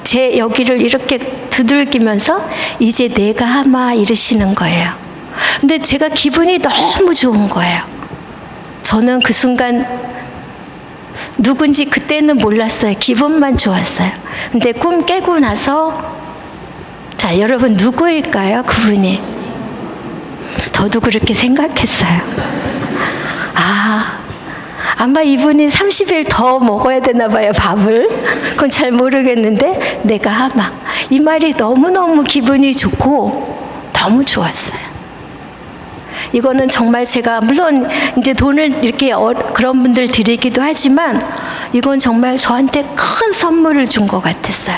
제 여기를 이렇게 두들기면서 이제 내가 하마 이러시는 거예요. 근데 제가 기분이 너무 좋은 거예요. 저는 그 순간 누군지 그때는 몰랐어요. 기분만 좋았어요. 근데 꿈 깨고 나서, 자, 여러분 누구일까요? 그분이. 저도 그렇게 생각했어요. 아마 이분이 30일 더 먹어야 되나 봐요, 밥을. 그건 잘 모르겠는데 내가 하마. 이 말이 너무너무 기분이 좋고 너무 좋았어요. 이거는 정말 제가 물론 이제 돈을 이렇게 그런 분들 드리기도 하지만 이건 정말 저한테 큰 선물을 준 것 같았어요.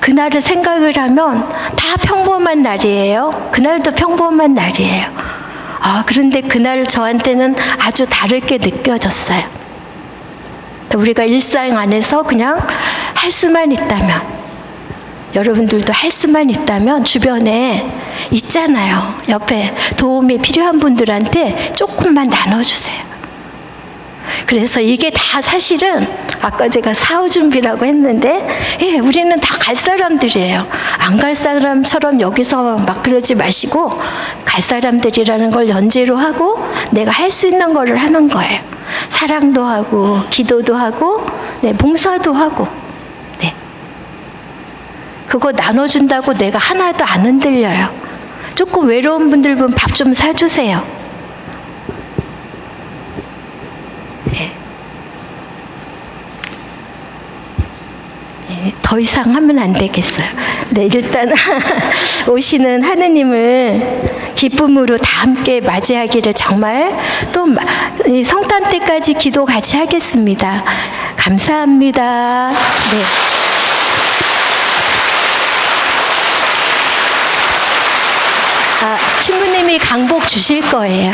그날을 생각을 하면 다 평범한 날이에요. 그날도 평범한 날이에요. 그런데 그날 저한테는 아주 다르게 느껴졌어요. 우리가 일상 안에서 그냥 할 수만 있다면, 여러분들도 할 수만 있다면 주변에 있잖아요. 옆에 도움이 필요한 분들한테 조금만 나눠주세요. 그래서 이게 다 사실은 아까 제가 사후 준비라고 했는데, 우리는 다 갈 사람들이에요. 안 갈 사람처럼 여기서 막 그러지 마시고 갈 사람들이라는 걸 연재로 하고 내가 할 수 있는 거를 하는 거예요. 사랑도 하고 기도도 하고 봉사도 하고. 그거 나눠준다고 내가 하나도 안 흔들려요. 조금 외로운 분들 보면 밥 좀 사주세요. 더 이상 하면 안 되겠어요. 일단 오시는 하느님을 기쁨으로 다 함께 맞이하기를 정말 또 성탄 때까지 기도 같이 하겠습니다. 감사합니다. 신부님이 강복 주실 거예요.